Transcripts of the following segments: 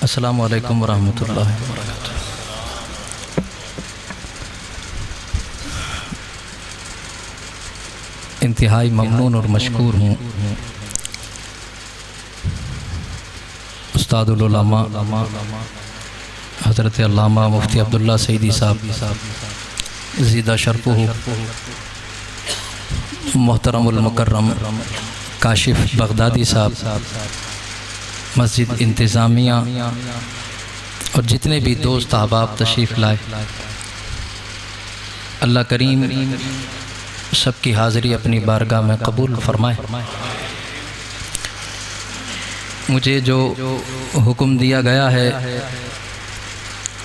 अस्सलामु अलैकुम वरहमतुल्लाहि वबरकातुहू। इंतहाई ममनून और मशकूर हूँ उस्तादुल उलमा हज़रत अल्लामा मुफ्ती अब्दुल्ला सईदी साहब ज़ीदा शरफ़ुहू मोहतरमुल मुकर्रम काशिफ बगदादी साहब, मस्जिद इंतज़ामिया और जितने भी दोस्त अहबाब तशरीफ़ लाए, अल्लाह करीम सबकी हाज़िरी अपनी बारगाह में कबूल फरमाए। मुझे जो हुक्म दिया गया है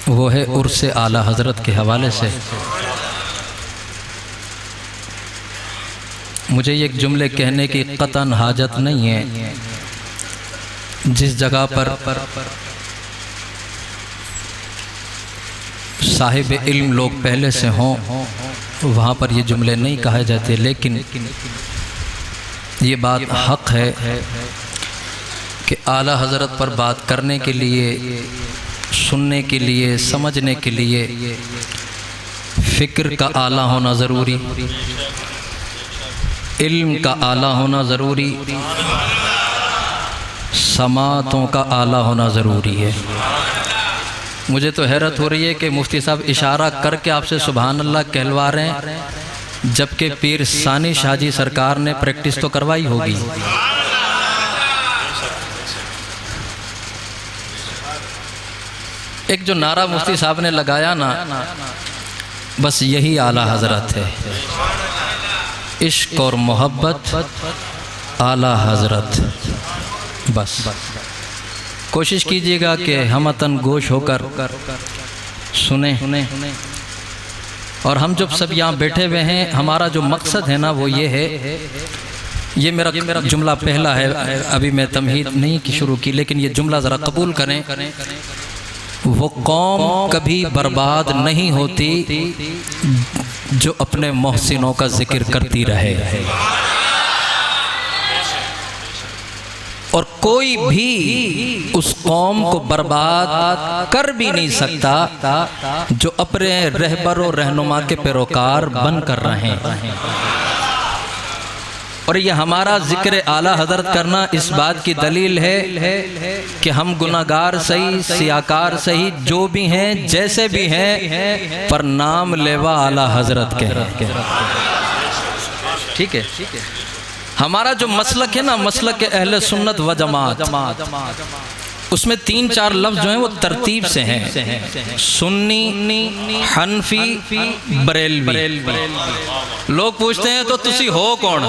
वो है उर्स आला हज़रत के हवाले से। मुझे एक जुमले कहने की क़तन हाजत नहीं है। जिस जगह पर साहिब इल्म लोग पहले से हों वहाँ पर ये जुमले नहीं कहे जाते, लेकिन ये बात हक़ है कि आला हज़रत पर बात करने के लिए, सुनने के लिए, समझने के लिए फ़िक्र का आला होना ज़रूरी, इल्म का आला होना ज़रूरी, समातों का आला होना ज़रूरी है। मुझे तो हैरत हो रही है कि मुफ्ती साहब इशारा करके आपसे सुभान अल्लाह कहलवा रहे हैं, जबकि पीर सानी शाहजी सरकार ने प्रैक्टिस तो करवाई होगी। एक जो नारा मुफ्ती साहब ने लगाया ना, बस यही आला हज़रत है। इश्क और मोहब्बत आला हज़रत। बस कोशिश कीजिएगा कि हमतन गोश होकर सुने। और हम जब सब यहाँ बैठे हुए हैं, हमारा जो मकसद है ना वो ये है, ये मेरा जुमला पहला है, अभी मैं तमहीद नहीं की शुरू की, लेकिन ये जुमला ज़रा कबूल करें। वो कौम कभी बर्बाद नहीं होती जो अपने मोहसिनों का जिक्र करती रहे, और कोई भी उस कौम को बर्बाद कर भी नहीं सकता जो अपने रहबर और रहनुमा के पैरोकार बन कर रहे हैं। और ये हमारा जिक्र आला हज़रत करना इस बात की दलील है कि हम गुनाहगार सही, सियाकार सही, जो भी हैं, जैसे भी हैं, पर नाम लेवा आला हज़रत के। ठीक है। हमारा जो मसलक है ना, मसलक अहले सुन्नत व जमात, उसमें 3-4 लफ्ज़ जो हैं वो तरतीब से हैं। सुन्नी, हनफी, बरेलवी। लोग पूछते हैं तो तुसी हो कौन?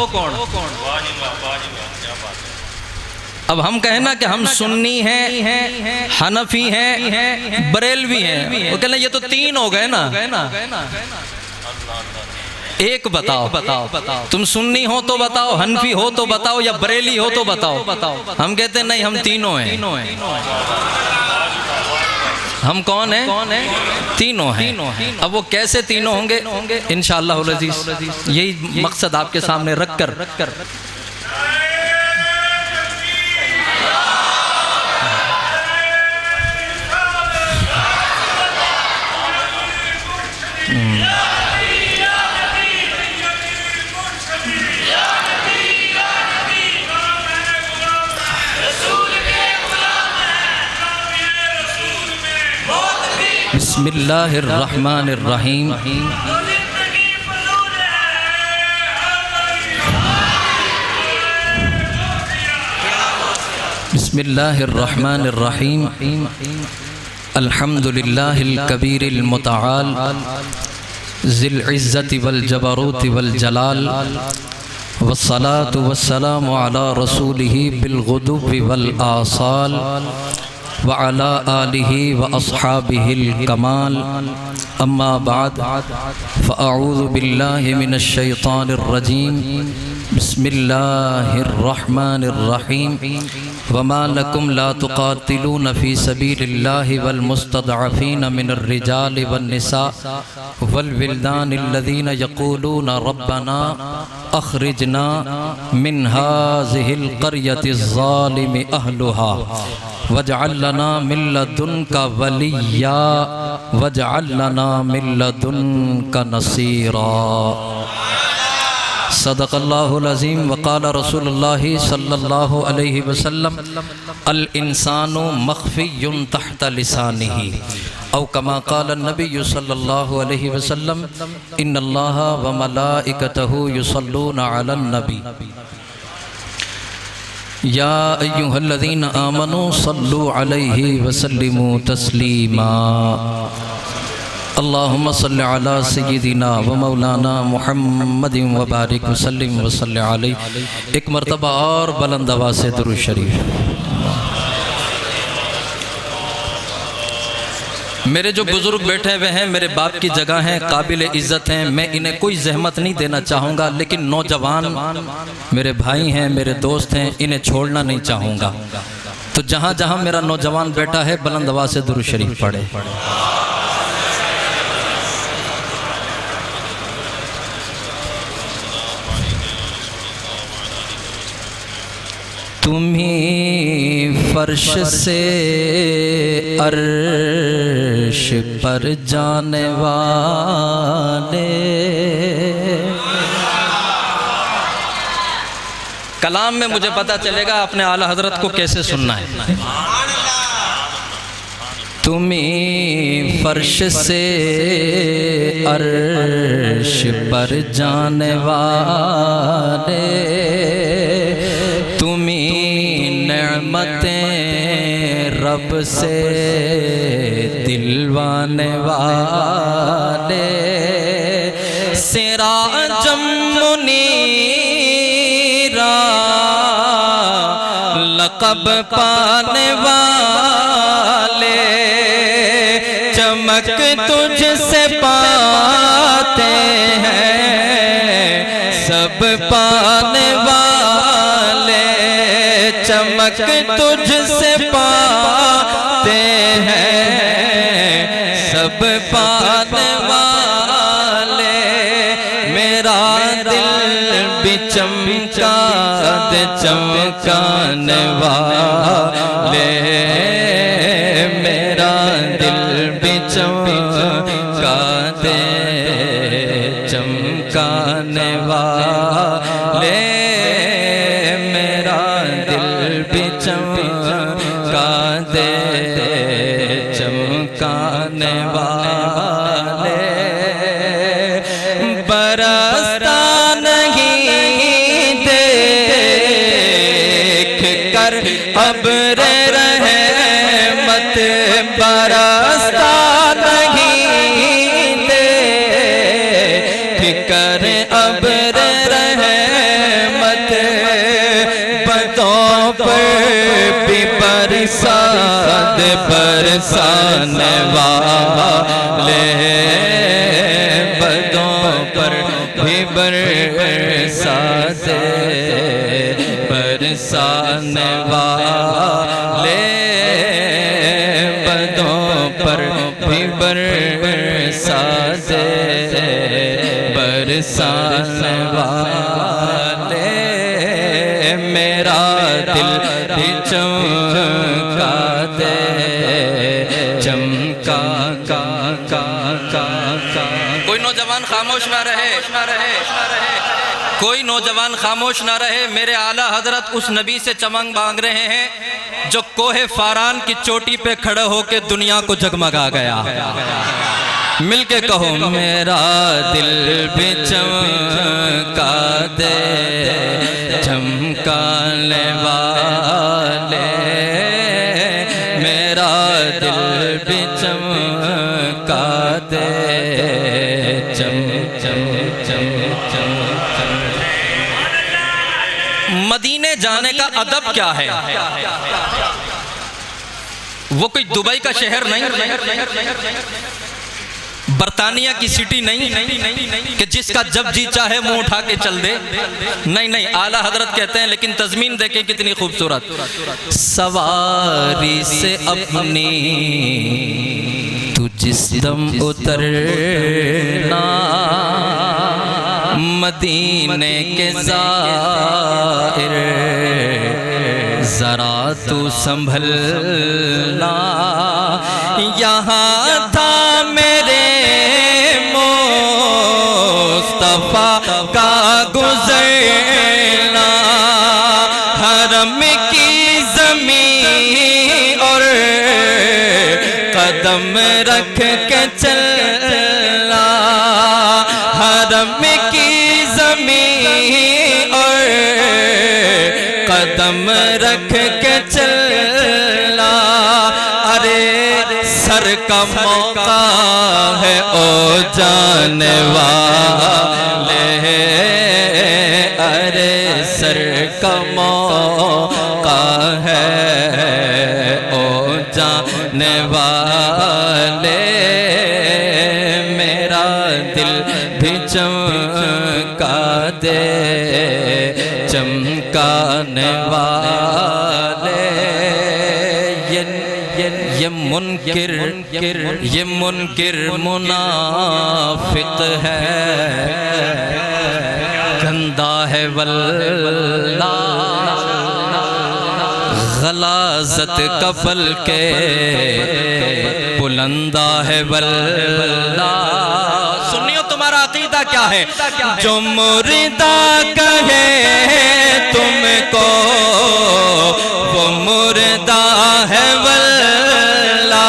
अब हम कहें ना कि हम सुन्नी हैं, हनफी हैं, बरेलवी हैं, वो कहना ये तो 3 हो गए ना। एक बताओ, तुम सुन्नी हो तो बताओ, हनफी हो तो बताओ, या बरेली हो तो बताओ। हम कहते हैं नहीं, हम तीनों हैं। हम कौन हैं? तीनों हैं। अब वो कैसे तीनों होंगे? इंशाअल्लाह अज़ीज़ यही मकसद आपके सामने रखकर बिस्मिल्लाहिर्रहमानिर्रहीम। बिस्मिल्लाहिर्रहमानिर्रहीम। अल्हम्दुलिल्लाहिल कबीरिल मुतआल ज़िल इज़्ज़ति वल जबरूति वल जलाल, वस्सलातु वस्सलामु अला रसूलिही बिल गुदुव्वि वल आसाल, व अला आलिही व अस्हाबिहिल कमाल। अम्मा बाद फ़अऊज़ु बिल्लाहि मिनश शैतानिर रजीम। बिस्मिल्लाहिर रहमानिर रहीम। वमा लकुम ला तुक़ातिलून फ़ी सबीलिल्लाहि वल मुस्तदअफ़ीन मिनर रिजालि वन निसा वल विल्दानिल्लज़ीन यक़ूलून रब्बना अख़रिजना मिन हाज़िहिल क़र्यतिज़ ज़ालिमि अहलुहा वजअल लना मिन लदुनका वलिया वजअल लना मिन लदुनका नसीरा। सदक़ल्लाहुल अज़ीम। वक़ाल रसूलुल्लाह सल्लल्लाहु अलैहि वसल्लम अल इंसानु मख़फ़ियुन तहत लिसानिही औ कमा क़ाल नबी सल्लल्लाहु अलैहि वसल्लम इन्नल्लाह व मलाइकतहु युसल्लूना अलन नबी या अय्युहल्लज़ीना आमनू सल्लू अलैहि वसल्लिमू तस्लीमा। अल्लाहुम्मा सल्लि अला सय्यिदिना व मौलाना मुहम्मदिन व बारिक वसल्लिम व सल्लि अलैहि। एक मरतबा और बुलंद आवाज़ से दुरूद शरीफ। मेरे जो बुज़ुर्ग बैठे हुए हैं मेरे बाप की जगह हैं, काबिल इज़्ज़त हैं, मैं इन्हें कोई जहमत नहीं देना चाहूँगा, लेकिन नौजवान मेरे भाई हैं, मेरे दोस्त हैं, इन्हें छोड़ना नहीं चाहूँगा। तो जहाँ जहाँ मेरा नौजवान बैठा है बुलंद आवाज़ से दुरूद शरीफ पढ़े। तुम्ही फर्श से अर्श पर जाने वाले। कलाम में मुझे पता चलेगा अपने आला हजरत को कैसे सुनना है। तुम्ही फर्श से अर्श पर जाने वाले, तुम्ही नेमतें रब से दिलवाने वाले, सिराजम मुनीरा लक़ब पाने वाले, चमक तुझसे पाते हैं सब पाने वाले, चमक तुझसे पाते हैं सब पाने वाले। मेरा दिल भी चमका दे चमकाने वाले, मेरा दिल भी चमका दे चमकाने वाले, मेरा दिल भी चमका दे चमकाने वाले। बरसता नहीं देख कर अब्र रहमत, बरसता नहीं देख कर अब्र रहमत, बतों पर भी बरसात बरसाने वाले, बतों पर भी बरसात बरसाने वाले, बतों पर भी बरसात बरसाने वाले। मेरा दिल भी चमका दे चमका का कोई नौजवान खामोश ना रहे, कोई नौजवान खामोश ना रहे। मेरे आला हजरत उस नबी से चमक मांग रहे हैं जो कोहे फारान की चोटी पे खड़े होके दुनिया को जगमगा गया। मिलके कहो मेरा दिल भी चमका दे चमकाने वाले, मेरा दिल भी चमका दे चम चम चम चम चम। मदीने जाने का अदब क्या है? वो कोई दुबई का शहर नहीं, बर्तानिया की सिटी नहीं कि जिसका जब जी चाहे मुंह उठा के चल दे। नहीं, आला हजरत कहते हैं, लेकिन तज़मीन देखें कितनी खूबसूरत। सवारी से अपनी तू जिस दम उतरना, मदीने के ज़ाहिर जरा तू संभलना, यहाँ था मेरे मुस्तफा का गुजरना। हरम की ज़मीन और कदम रख के चलना, हरम की ज़मीन और कदम रख के चलना। अरे सर का मौका है ओ जाने वाले, अरे सर का मौका है ओ जाने वाले। मेरा दिल भी चमका दे चमकाने वाले। ये मुनकिर मुनाफिक है, गंदा है वल्ला, गलाज़त कफल के बुलंदा है वल्ला। सुनियो तुम्हारा अकीदा क्या है। जो मुर्दा कहे तुमको वो मुर्दा है वल्ला,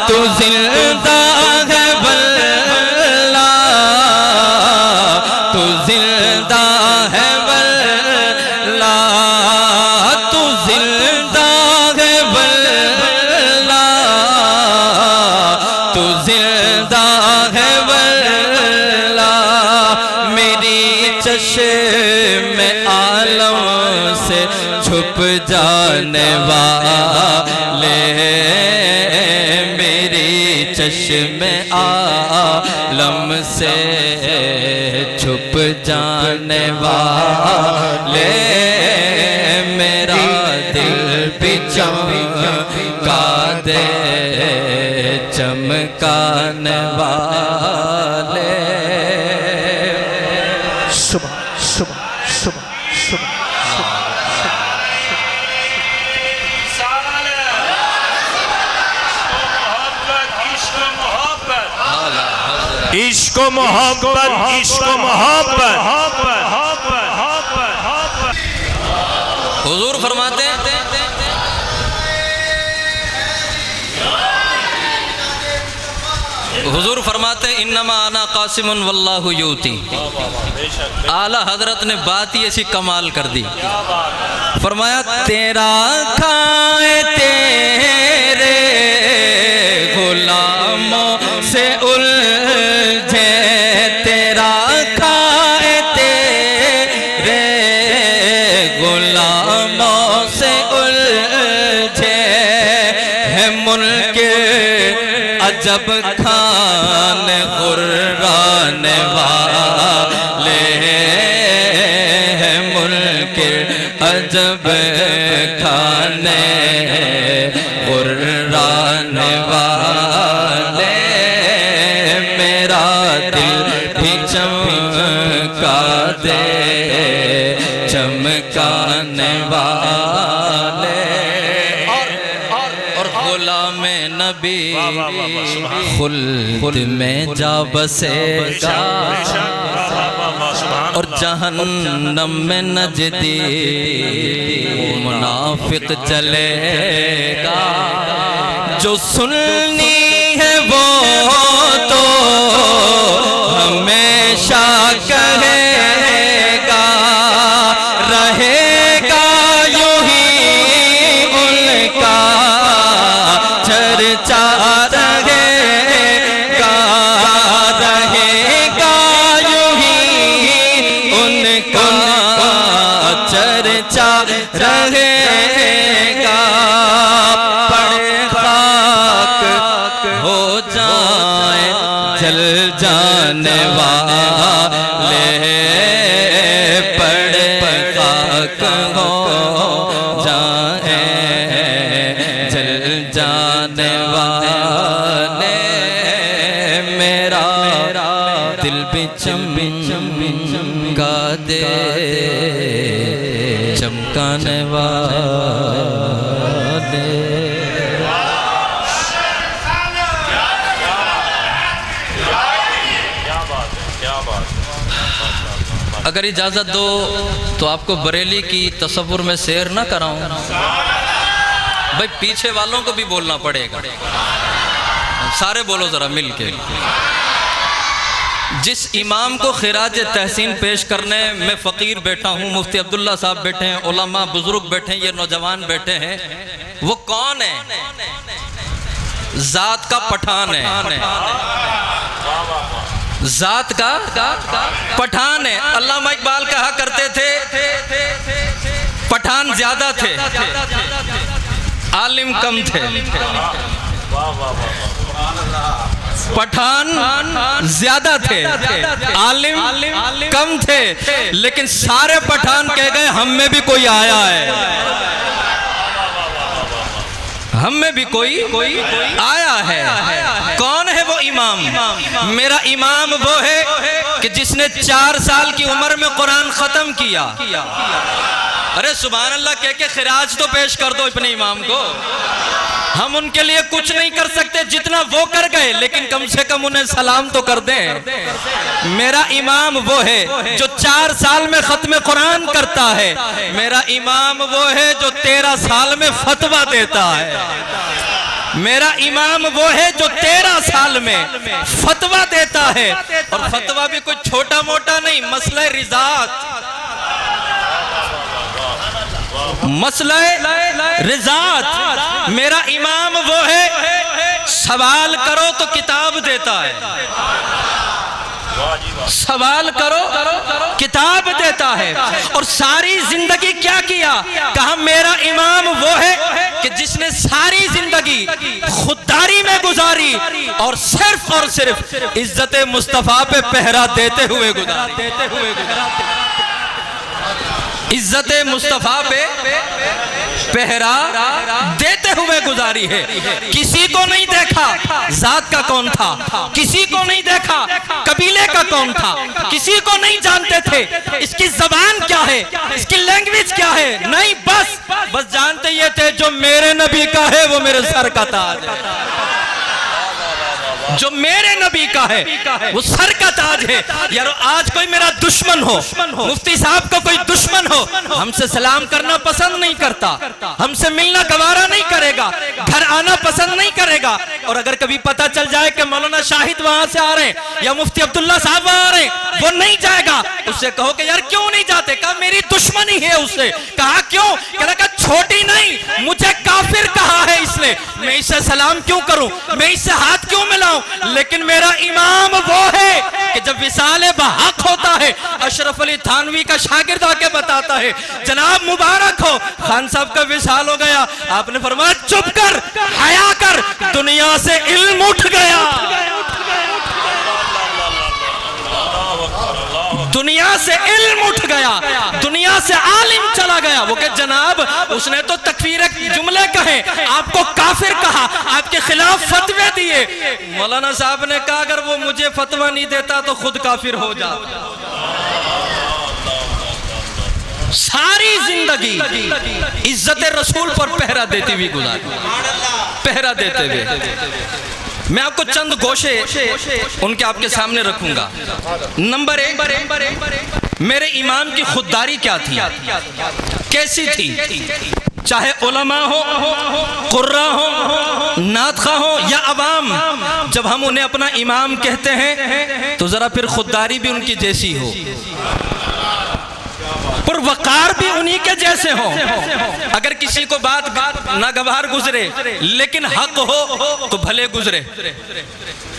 तू जिंदा है वल्ला, तू जिंदा है वल्ला, तू जिंदा है वल्ला, तू जिंदा है वल्ला। मेरी चश्मे आलम से छुप जाने वाले, मेरी चश्मे आलम से छुप जाने वाले। मेरा दिल भी चमका दे चमकाने वाले। सुबह सुबह सुबह सुबह इश्क मोहब्बत, इश्क मोहब्बत। हुजूर फरमाते हैं, हुजूर फरमाते इन्नमा आना कासिमुन वल्लाहु यूती। आला हजरत ने बात ही ऐसी कमाल कर दी। फरमाया तेरा खाए तेरे गुलामों से उलझे, तेरा खाए तेरे गुलामों से उलझे है मुल्क अजब खान कुर्रान वाले हैं, मुल्क अजब खाने कुर्रान वाले। मेरा दिल भी चमका दे चमकाने वाले। और गुलाम नबी खुल्द में जा बसेगा और जहन्नम में नजदी मुनाफिक चलेगा। जो सुननी है वो तो हमेशा कहेगा, रहेगा यूं ही उनका चर्चा रहेगा, रहेगा यूं ही उनका चर्चा रहेगा। पड़े खाक हो जाए जल जाने वाले, पड़े खाक हो जाए जल जाने वाले। मेरा दिल भी चमका दे चमका ठिकाने वाले। अगर इजाज़त दो तो आपको बरेली की तसव्वुर में शेर ना कराऊं भाई, पीछे वालों को भी बोलना पड़ेगा, सारे बोलो ज़रा मिल के। जिस इमाम को खिराज तहसीन पेश करने में फ़कीर बैठा हूँ, मुफ्ती अब्दुल्ला साहब बैठे हैं, उलमा बुजुर्ग बैठे हैं, ये नौजवान बैठे हैं, वो कौन है? ज़ात का पठान है, ज़ात का पठान है। अल्लामा इकबाल कहा करते थे पठान ज्यादा थे, आलिम कम थे। पठान ज्यादा थे, आलिम कम थे, लेकिन सारे पठान कह गए हम में भी कोई आया है, हम में भी कोई आया है। कौन है वो इमाम? मेरा इमाम वो है कि जिसने 4 साल की उम्र में कुरान खत्म किया। अरे सुभान अल्लाह कह के खिराज तो पेश कर दो अपने इमाम को। हम उनके लिए कुछ नहीं कर सकते जितना वो कर गए, लेकिन कम से कम उन्हें सलाम तो कर दें। मेरा इमाम वो है जो 4 साल में खत्म कुरान करता है। मेरा इमाम वो है जो 13 साल में फतवा देता है। मेरा इमाम वो है जो 13 साल में फतवा देता है, और फतवा भी कोई छोटा मोटा नहीं, मसला रिजात, मसला रिजात। मेरा इमाम वो है सवाल करो तो किताब देता है, सवाल करो किताब देता है। और सारी जिंदगी क्या किया? कहा मेरा इमाम वो है कि जिसने सारी जिंदगी खुददारी में गुजारी और सिर्फ इज्जत मुस्तफा पे पहरा देते हुए गुजारी, इज्जत मुस्तफा पे पहरा देते हुए गुजारी है। किसी को नहीं देखा जात का कौन था, किसी को नहीं देखा कबीले का कौन था, किसी को नहीं जानते थे इसकी जबान क्या है, इसकी लैंग्वेज क्या है, नहीं, बस जानते ये थे जो मेरे नबी का है वो मेरे सर का ताज है, जो मेरे नबी का है वो सर का ताज है। यार आज कोई मेरा दुश्मन हो, मुफ्ती साहब का कोई दुश्मन हो, हमसे सलाम करना पसंद नहीं करता, हमसे मिलना गवारा नहीं करेगा, घर आना पसंद नहीं करेगा, और अगर कभी पता चल जाए कि मौलाना शाहिद वहां से आ रहे हैं या मुफ्ती अब्दुल्ला साहब वहां आ रहे हैं, वो नहीं जाएगा। उससे कहो कि यार क्यों नहीं जाते? कहा मेरी दुश्मनी है उससे। कहा क्यों? कहा छोटी नहीं, मुझे काफिर कहा है इसने, मैं इससे सलाम क्यों करूं, मैं इससे हाथ क्यों मिलाऊं? लेकिन मेरा इमाम वो है कि जब विसाले बहक होता है, अशरफ अली थानवी का शागिर्द आके बताता है जनाब मुबारक हो, खान साहब का विसाल हो गया, आपने फरमाया चुप कर, हया कर, दुनिया से इल्म उठ गया, दुनिया से इल्म उठ गया, दुनिया से आलिम चला गया। वो कहे जनाब उसने तो तकफीर जुमले कहे, आपको काफिर कहा, आपके खिलाफ फतवे दिए। मौलाना साहब ने कहा अगर वो मुझे फतवा नहीं देता तो खुद काफिर हो जा। सारी जिंदगी इज्जत रसूल पर पहरा देती हुई गुजारी, पहरा देते हुए। मैं आपको चंद गोशे उनके आपके सामने रखूंगा। नंबर 1, मेरे इमाम की खुददारी क्या थी, कैसी थी? चाहे उलमा हो, कुर्रा हो, नातखा हो या अवाम, जब हम उन्हें अपना इमाम कहते हैं तो जरा फिर खुददारी भी उनकी जैसी हो, पर वकार भी उन्हीं के जैसे हो। अगर किसी को बात नागवार गुजरे लेकिन हक हो तो भले गुजरे,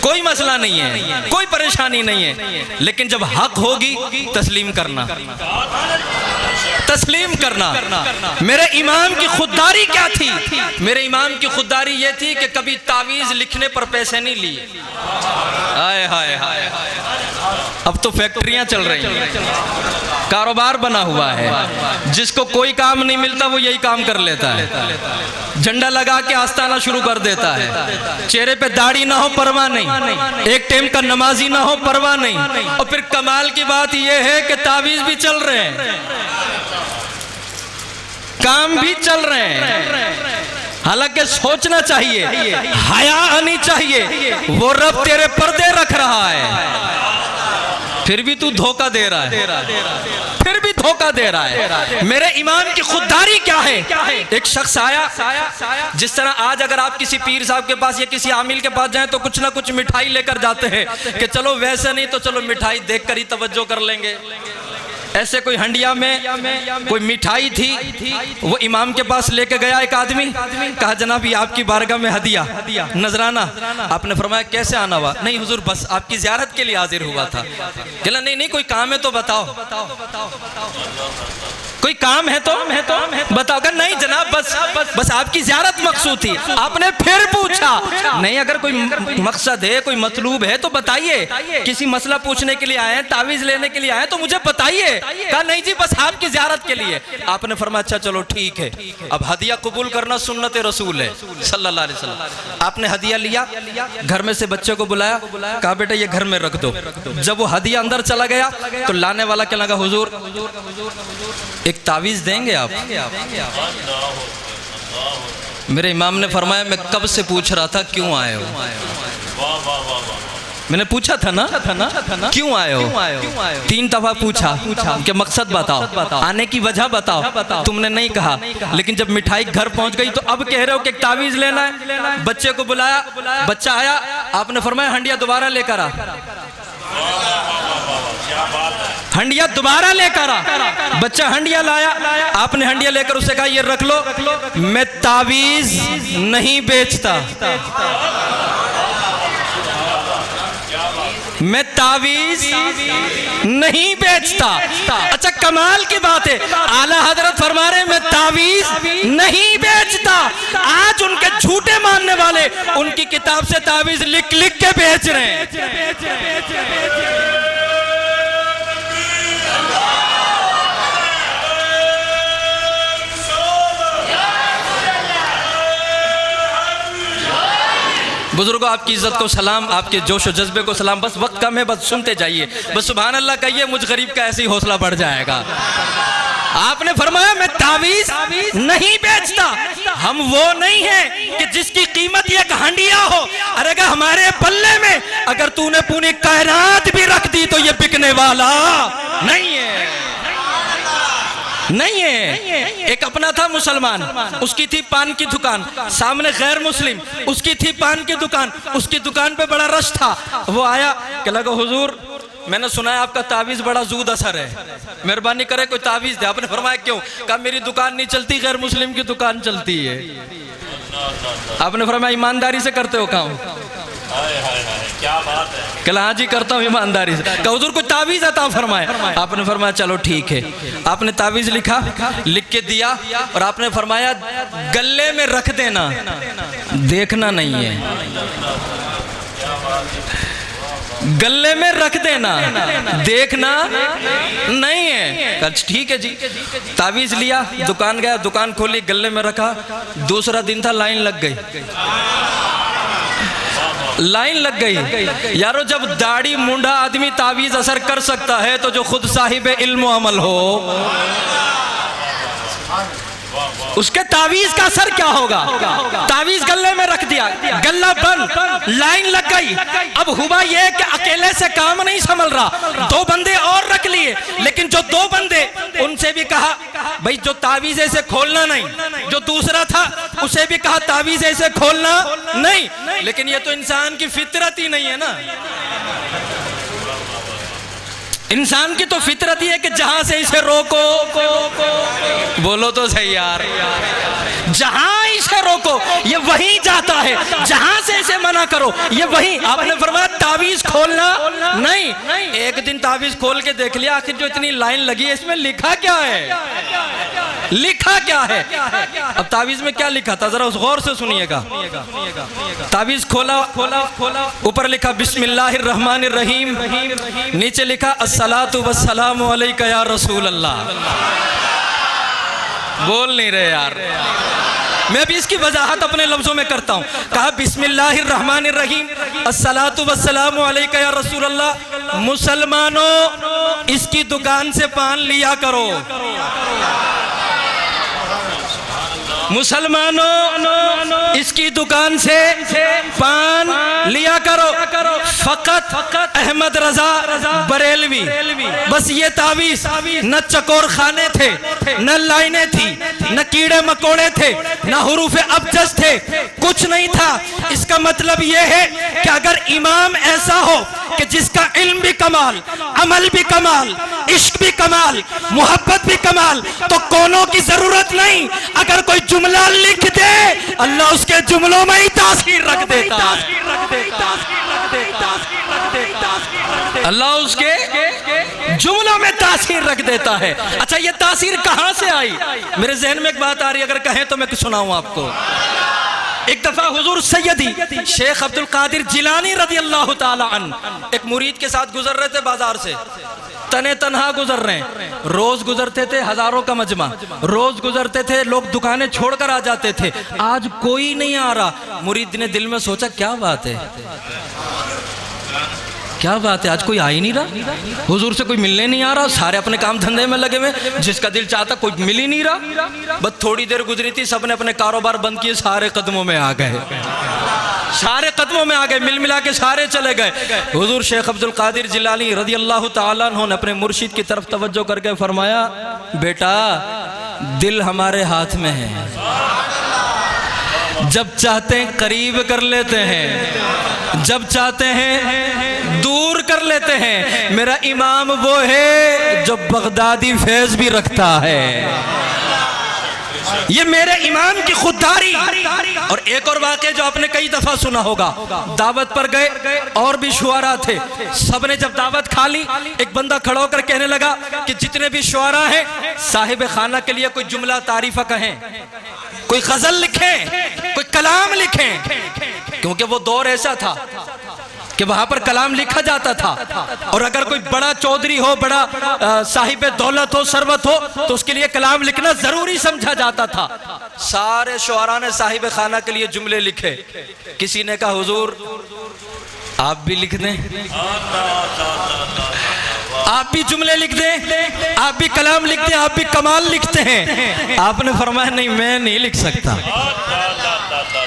कोई मसला नहीं है, कोई परेशानी नहीं है, लेकिन जब हक होगी तस्लीम करना, तस्लीम करना। मेरे इमाम की खुददारी क्या थी? मेरे इमाम की खुददारी ये थी कि कभी तावीज लिखने पर पैसे नहीं लिए। हाय हाय हाय, अब तो फैक्ट्रियां चल रही हैं, कारोबार बना हुआ है, जिसको कोई काम नहीं मिलता वो यही काम कर लेता है, झंडा लगा के आस्ताना शुरू कर देता है, चेहरे पे दाढ़ी ना हो परवाह नहीं, एक टाइम का नमाजी ना हो परवाह नहीं, और फिर कमाल की बात यह है कि तावीज भी चल रहे हैं। काम भी चल रहे हैं, हालांकि सोचना चाहिए, हया आनी चाहिए, वो रब तेरे पर्दे रख रहा है, फिर भी तू धोखा दे रहा है, फिर भी धोखा दे रहा है। मेरे ईमान की खुददारी क्या है? एक शख्स आया, जिस तरह आज अगर आप किसी पीर साहब के पास या किसी आमिल के पास जाएं तो कुछ ना कुछ मिठाई लेकर जाते हैं कि चलो वैसे नहीं तो चलो मिठाई देखकर ही तवज्जो कर लेंगे। ऐसे कोई हंडिया में कोई मिठाई थी, वो इमाम के पास लेके गया एक आदमी, कहा जनाब ये आपकी बारगाह में हदिया नजराना। आपने फरमाया कैसे आना हुआ? नहीं हुजूर बस आपकी ज़ियारत के लिए हाजिर हुआ था। कहला नहीं कोई काम है तो बताओ, कोई काम है तो बताओ। कर नहीं जनाब बस आपकी ज़ियारत मकसूद थी। आपने फिर पूछा, नहीं अगर कोई मकसद है, कोई मतलूब है तो बताइए, किसी मसला पूछने के लिए आए हैं, तावीज़ लेने के लिए आए हैं तो मुझे बताइए। कहा नहीं जी बस आपकी ज़ियारत के लिए। आपने फरमाया अच्छा चलो ठीक है। अब हदिया कबूल करना सुन्नत रसूल है सल्लल्लाहु अलैहि वसल्लम। आपने हदिया लिया, घर में से बच्चे को बुलाया, कहा बेटा ये घर में रख दो। जब वो हदिया अंदर चला गया तो लाने वाला क्या लगा, हुजूर एक तावीज़ देंगे आप? मेरे इमाम ने फरमाया मैं कब से पूछ रहा था क्यों आए हो। मैंने पूछा था ना क्यों आए हो? 3 दफा पूछा कि मकसद बताओ, आने की वजह बताओ, तुमने नहीं कहा। लेकिन जब मिठाई घर पहुंच गई तो अब कह रहे हो कि एक तावीज़ लेना है। बच्चे को बुलाया, बच्चा आया, आपने फरमाया हंडिया दोबारा लेकर आ। हंडिया दोबारा लेकर आ। बच्चा हंडिया लाया, आपने हंडिया लेकर उसे कहा ये रख लो, मैं तावीज़ नहीं बेचता, मैं तावीज़ नहीं बेचता। अच्छा कमाल की बात है, आला हजरत फरमा रहे मैं तावीज़ नहीं बेचता। आज उनके झूठे मानने वाले उनकी किताब से तावीज़ लिख लिख के बेच रहे हैं। बुजुर्गों आपकी इज्जत को सलाम, आपके जोश और जज्बे को सलाम। बस वक्त कम है, बस सुनते जाइए, बस सुभान अल्लाह कहिए, मुझ गरीब का ऐसे ही हौसला बढ़ जाएगा। आपने फरमाया मैं तावीज़ नहीं बेचता। हम वो नहीं है कि जिसकी कीमत एक हंडिया हो। अरे अगर हमारे पल्ले में अगर तूने पूरी कायनात भी रख दी तो ये बिकने वाला नहीं है, नहीं है। एक अपना था मुसलमान, उसकी थी पान की दुकान, सामने गैर मुस्लिम, उसकी थी पान की दुकान, उसकी दुकान पे बड़ा रश था। वो आया कि लगा हुजूर मैंने सुना है आपका तावीज़ बड़ा जूद असर है, मेहरबानी करे कोई तावीज़ दे। आपने फरमाया क्यों? कहा मेरी दुकान नहीं चलती, गैर मुस्लिम की दुकान चलती है। आपने फरमाया ईमानदारी से करते हो काम? क्या बात है। कहला हाँ जी करता हूँ ईमानदारी से। कहा हुजूर कोई तावीज़ अता फरमाए। आपने फरमाया चलो ठीक है। आपने तावीज़ लिखा, लिख के दिया और आपने फरमाया गले में रख देना, देखना नहीं है, गले में रख देना, देखना नहीं है। ठीक है जी। तावीज़ लिया, दुकान गया, दुकान खोली, गले में रखा। दूसरा दिन था, लाइन लग गई, लाइन लग गई। यारो जब दाढ़ी मुंडा आदमी तावीज़ असर कर सकता है तो जो खुद साहिब इल्म व अमल हो उसके तावीज़ का असर क्या होगा? तावीज़ गले में रख दिया, गला बंद, लाइन लग गई। अब हुआ ये कि अकेले से काम नहीं संभल रहा, 2 बंदे और रख लिए। लेकिन जो 2 बंदे, उनसे भी कहा भाई जो तावीज़ ऐसे खोलना नहीं। जो दूसरा था उसे भी कहा तावीज़ ऐसे खोलना नहीं। लेकिन ये तो इंसान की फितरत ही नहीं है ना। इंसान की तो फितरत ही है कि जहां से इसे रोको, बोलो तो सही यार, जहां इसे रोको ये वहीं जाता है, जहां से इसे मना करो ये वहीं। आपने फरमाया तावीज़ खोलना नहीं। एक दिन तावीज़ खोल के देख लिया, आखिर जो इतनी लाइन लगी है इसमें लिखा क्या है, लिखा क्या है। अब तावीज़ में क्या लिखा था जरा गौर से सुनिएगा। तावीज़ खोला, ऊपर लिखा बिस्मिल्लाहिर रहमानिर रहीम, नीचे लिखा अस्सलातु वस्सलामु अलैका या रसूल अल्लाह। बोल नहीं रहे यार। मैं भी इसकी वजाहत अपने लफ्जों में करता हूँ। कहा बिस्मिल्लाहिर रहमानिर रहीम अस्सलातु वस्सलामु अलैका या रसूल अल्लाह। मुसलमानों इसकी दुकान से पान लिया करो। मुसलमानों इसकी दुकान से पान लिया करो, फकत अहमद रजा बरेलवी। बस ये तावीज, न चकोर खाने थे, न लाइनें थी, न कीड़े मकोड़े थे, न हुरूफ अबजद थे, कुछ नहीं था। इसका मतलब ये है कि अगर इमाम ऐसा हो कि जिसका इल्म भी कमाल, अमल भी कमाल, इश्क भी कमाल, मोहब्बत भी कमाल, तो कोनों की जरूरत नहीं। अगर कोई जुमला लिख दे, अल्लाह उसके जुमलों में ही तासीर रख देता है। अल्लाह उसके जुमलों में तासीर रख देता है। अच्छा, ये तासीर कहां से आई? मेरे जहन में एक बात आ रही है, अगर कहें तो मैं कुछ सुनाऊं आपको। एक दफा हुजूर सैयदी शेख अब्दुल कादिर जिलानी रज़ी अल्लाह ताला अन्हु एक मुरीद के साथ गुजर रहे थे बाजार से, तने तनहा गुजर रहे हैं। रोज गुजरते थे, हजारों का मजमा, रोज गुजरते थे, लोग दुकानें छोड़कर आ जाते थे। आज कोई नहीं आ रहा। मुरीद ने दिल में सोचा, क्या बात है, क्या बात है, आज कोई आ ही नहीं रहा, हुजूर से कोई मिलने नहीं आ रहा, सारे अपने काम धंधे में लगे हुए, जिसका दिल चाहता कोई मिल ही नहीं रहा। बस थोड़ी देर गुजरी थी, सबने अपने कारोबार बंद किए, सारे कदमों में आ गए, सारे कदमों में आ गए, मिल मिला के सारे चले गए। हुजूर शेख अब्दुल कादिर जिलानी रज़ी अल्लाह ताला अन्हु ने अपने मुर्शिद की तरफ तवज्जो करके फरमाया, बेटा दिल हमारे हाथ में है, जब चाहते हैं करीब कर लेते हैं, जब चाहते हैं दूर कर लेते हैं। मेरा इमाम वो है जो बगदादी फैज भी रखता है, ये मेरे इमाम की खुददारी। और एक और वाक़या जो आपने कई दफा सुना होगा, दावत पर गए और भी शुआरा थे, सबने जब दावत खा ली, एक बंदा खड़ा होकर कहने लगा कि जितने भी शुआरा हैं साहिब खाना के लिए कोई जुमला तारीफा कहें, कोई गजल लिखें, कोई कलाम लिखें, क्योंकि वो दौर ऐसा था कि वहां पर कलाम लिखा जाता था। और अगर कोई बड़ा चौधरी हो, बड़ा साहिब दौलत हो, सरवत हो, तो उसके लिए कलाम लिखना जरूरी समझा जाता था। सारे शुआरा ने साहिब खाना के लिए जुमले लिखे। किसी ने कहा हुजूर आप भी लिख दें, आप भी जुमले लिख दें, आप भी कलाम लिख दें, आप भी कमाल लिखते हैं। आपने फरमाया नहीं, मैं नहीं लिख सकता,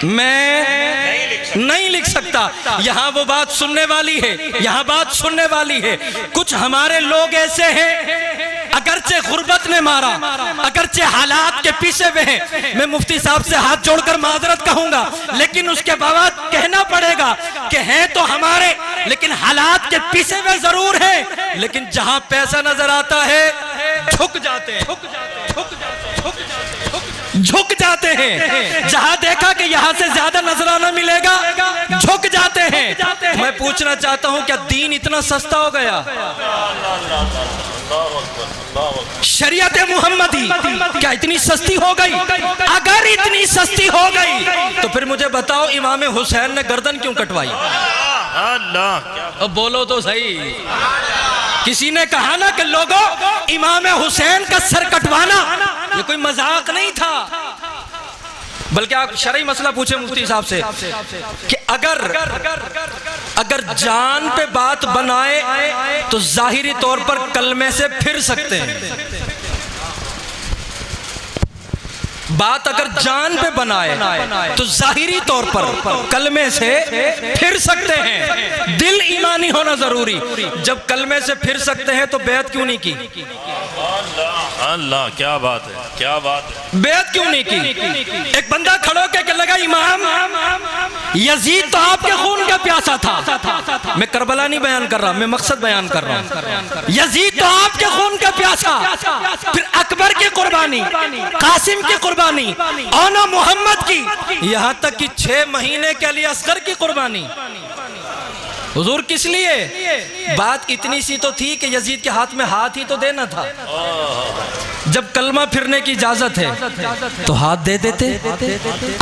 मैं नहीं लिख सकता। यहाँ वो बात सुनने वाली है, यहाँ बात सुनने वाली है। कुछ हमारे लोग ऐसे हैं, अगरचे गुर्बत ने मारा, अगरचे हालात के पीछे हुए हैं, मैं मुफ्ती साहब से हाथ जोड़कर माजरत कहूंगा, लेकिन उसके बाद कहना पड़ेगा कि हैं तो हमारे, लेकिन हालात के पीछे हुए जरूर है। लेकिन जहां पैसा नजर आता है झुक जाते हैं, झुक जाते हैं। जहां देखा कि यहां से ज्यादा नजराना मिलेगा, झुक जाते हैं। मैं पूछना चाहता हूं, क्या दीन इतना सस्ता हो गया? शरीयत मुहम्मदी क्या इतनी सस्ती हो गई? अगर इतनी सस्ती हो गई तो फिर मुझे बताओ, इमाम हुसैन ने गर्दन क्यों कटवाई? अल्लाह, बोलो तो सही। किसी ने कहा ना कि लोगों, इमाम हुसैन का सर कटवाना ये कोई मजाक नहीं था, बल्कि आप शरई मसला पूछे मुफ्ती साहब से कि अगर जान पे बात बनाए तो जाहिरी तौर पर कलमे से फिर सकते हैं। बात अगर जान पे बनाए तो जाहिरी तौर पर कलमे से फिर सकते हैं। दिल ईमानी होना जरूरी। जब कलमे से फिर सकते हैं तो बैत क्यों नहीं की? अल्लाह, क्या बात है, क्या बात है, बैत क्यों नहीं की? एक बंदा खड़ो के लगा, इमाम यजीद तो आपके खून का प्यासा था। मैं करबला नहीं बयान कर रहा, मैं मकसद बयान कर रहा हूं। यजीद तो आपके खून का प्यासा, फिर अकबर की कुर्बानी, कासिम की कुर्बानी, और मोहम्मद की, यहां तक कि 6 महीने के लिए असगर की कुर्बानी। हुजूर किस लिए? बात इतनी सी तो थी कि यजीद के हाथ में हाथ ही तो देना था। जब कलमा फिरने की इजाजत है तो हाथ दे देते,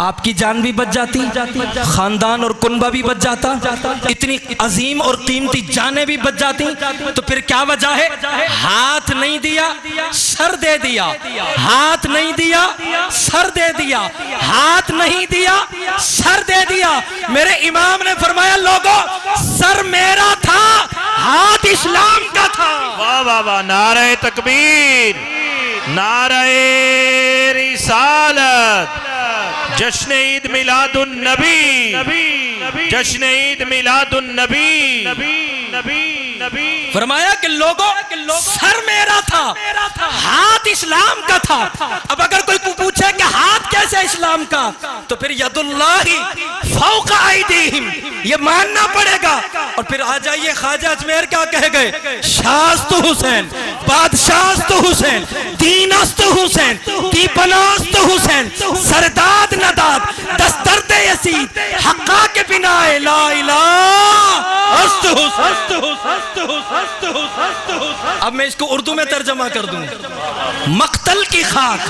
आपकी जान भी बच जाती, खानदान और कुनबा भी बच जाता, इतनी अजीम और कीमती जानें भी बच जाती। तो फिर क्या वजह है? हाथ नहीं दिया, सर दे दिया, हाथ नहीं दिया, सर दे दिया, हाथ नहीं दिया, सर दे दिया। मेरे इमाम ने फरमाया, लोगों सर मेरा था, हाथ इस्लाम का था। वाह वाह वाह, नारे तकबीर, नारे रिसालत, जश्न ईद मिलादुन नबी, जश्न ईद मिलादुन नबी। फरमाया कि लोगों, सर मेरा था, हाथ इस्लाम का था। अब अगर कोई पूछे कि हाथ कैसे इस्लाम का, तो फिर यदुल्लाही फौका ऐदीहिम, ये मानना पड़ेगा। और फिर आ जाइए ख्वाजा अजमेर क्या कह गए, शास्त हुसैन, बादशाहस्त हुसैन, दीनस्त हुसैन, दीपनास्त हुसैन, सरदाद नदाद, दस्तरद यसीद, हक्का के बिना ला इलाहा अस्त हुसैन। अब मैं इसको उर्दू में तर्जमा कर दूं, मक्तल की खाक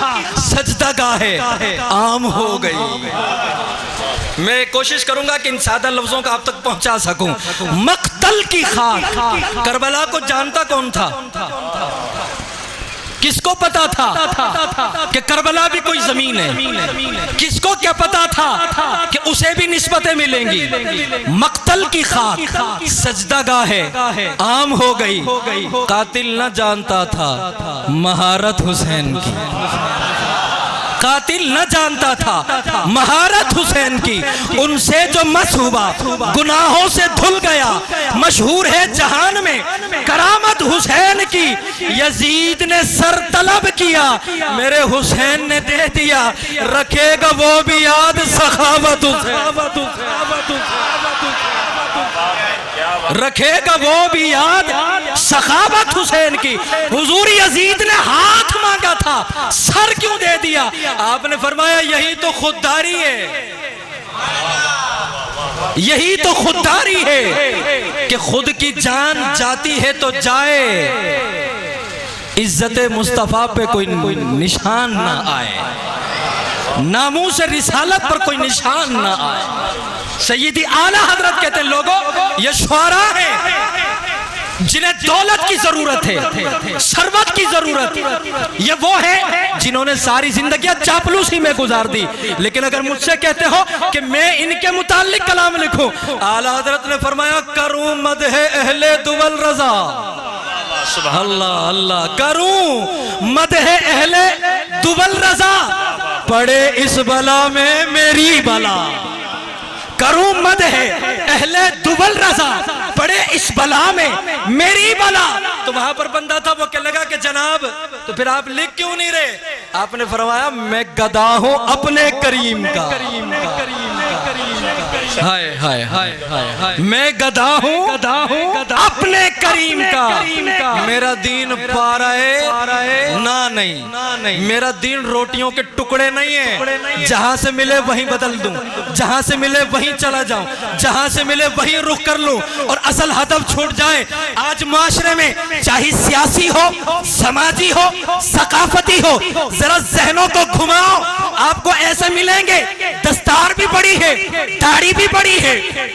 सजदा गाहे आम हो गई। मैं कोशिश करूंगा कि इन सादा लफ्जों का आप तक पहुंचा सकूं। मक्तल की खाक, करबला को जानता कौन था? किसको पता था कि करबला भी कोई जमीन है? किसको क्या पता था कि उसे भी निस्बतें मिलेंगी? मक्तल की खाक सजदा गाहे आम हो गई। कातिल न जानता था महारत हुसैन की, कातिल न जानता था महारत हुसैन की। उनसे जो मस हुआ गुनाहों से धुल गया। मशहूर है जहान में करामत हुसैन की, यजीद ने सर तलब किया, मेरे हुसैन ने दे दिया। रखेगा वो भी याद सखावत हुसैन, रखेगा वो भी याद सखावत हुसैन की। हुजूर यजीद ने हाथ मांगा था, सर क्यों दे दिया? आपने फरमाया यही तो खुददारी है, यही तो खुददारी है कि खुद की जान जाती है तो जाए, इज्जत मुस्तफा पे कोई निशान ना आए, नामूस रिसालत पर कोई निशान ना आए। सैयदी आला हजरत कहते हैं लोगों, ये शुआरा है जिन्हें दौलत की जरूरत है, शरबत की जरूरत, ये वो है जिन्होंने सारी जिंदगी चापलूसी में गुजार दी। लेकिन अगर मुझसे कहते हो कि मैं इनके मुतालिक कलाम लिखूं, आला हजरत ने फरमाया करूं मदह अहले दुवल रजा, अल्लाह अल्लाह, करूं मदह अहले दुवल रजा, पड़े इस बला में मेरी बला। करूं मदह अहले दुवल रजा, पड़े इस बला में मेरी बला। तो वहां पर बंदा था, वो क्या लगा कि जनाब तो फिर आप लिख क्यों नहीं रहे? आपने फरमाया मैं गदा हूं अपने करीम का, हाय हाय हाय हाय, मैं गदा हूं अपने करीम का। मेरा दीन पाराए ना नहीं, मेरा दीन रोटियों के टुकड़े नहीं है। जहां से मिले वहीं बदल दूं, जहां से मिले वहीं चला जाऊं, जहां से मिले वहीं रुख कर लूं और असल हदफ छूट जाए। आज माशरे में चाहे सियासी हो, समाजी हो, सकाफती हो, जरा जहनों को घुमाओ, आपको ऐसे मिलेंगे दस्तार भी बड़ी है, दाढ़ी भी बड़ी है,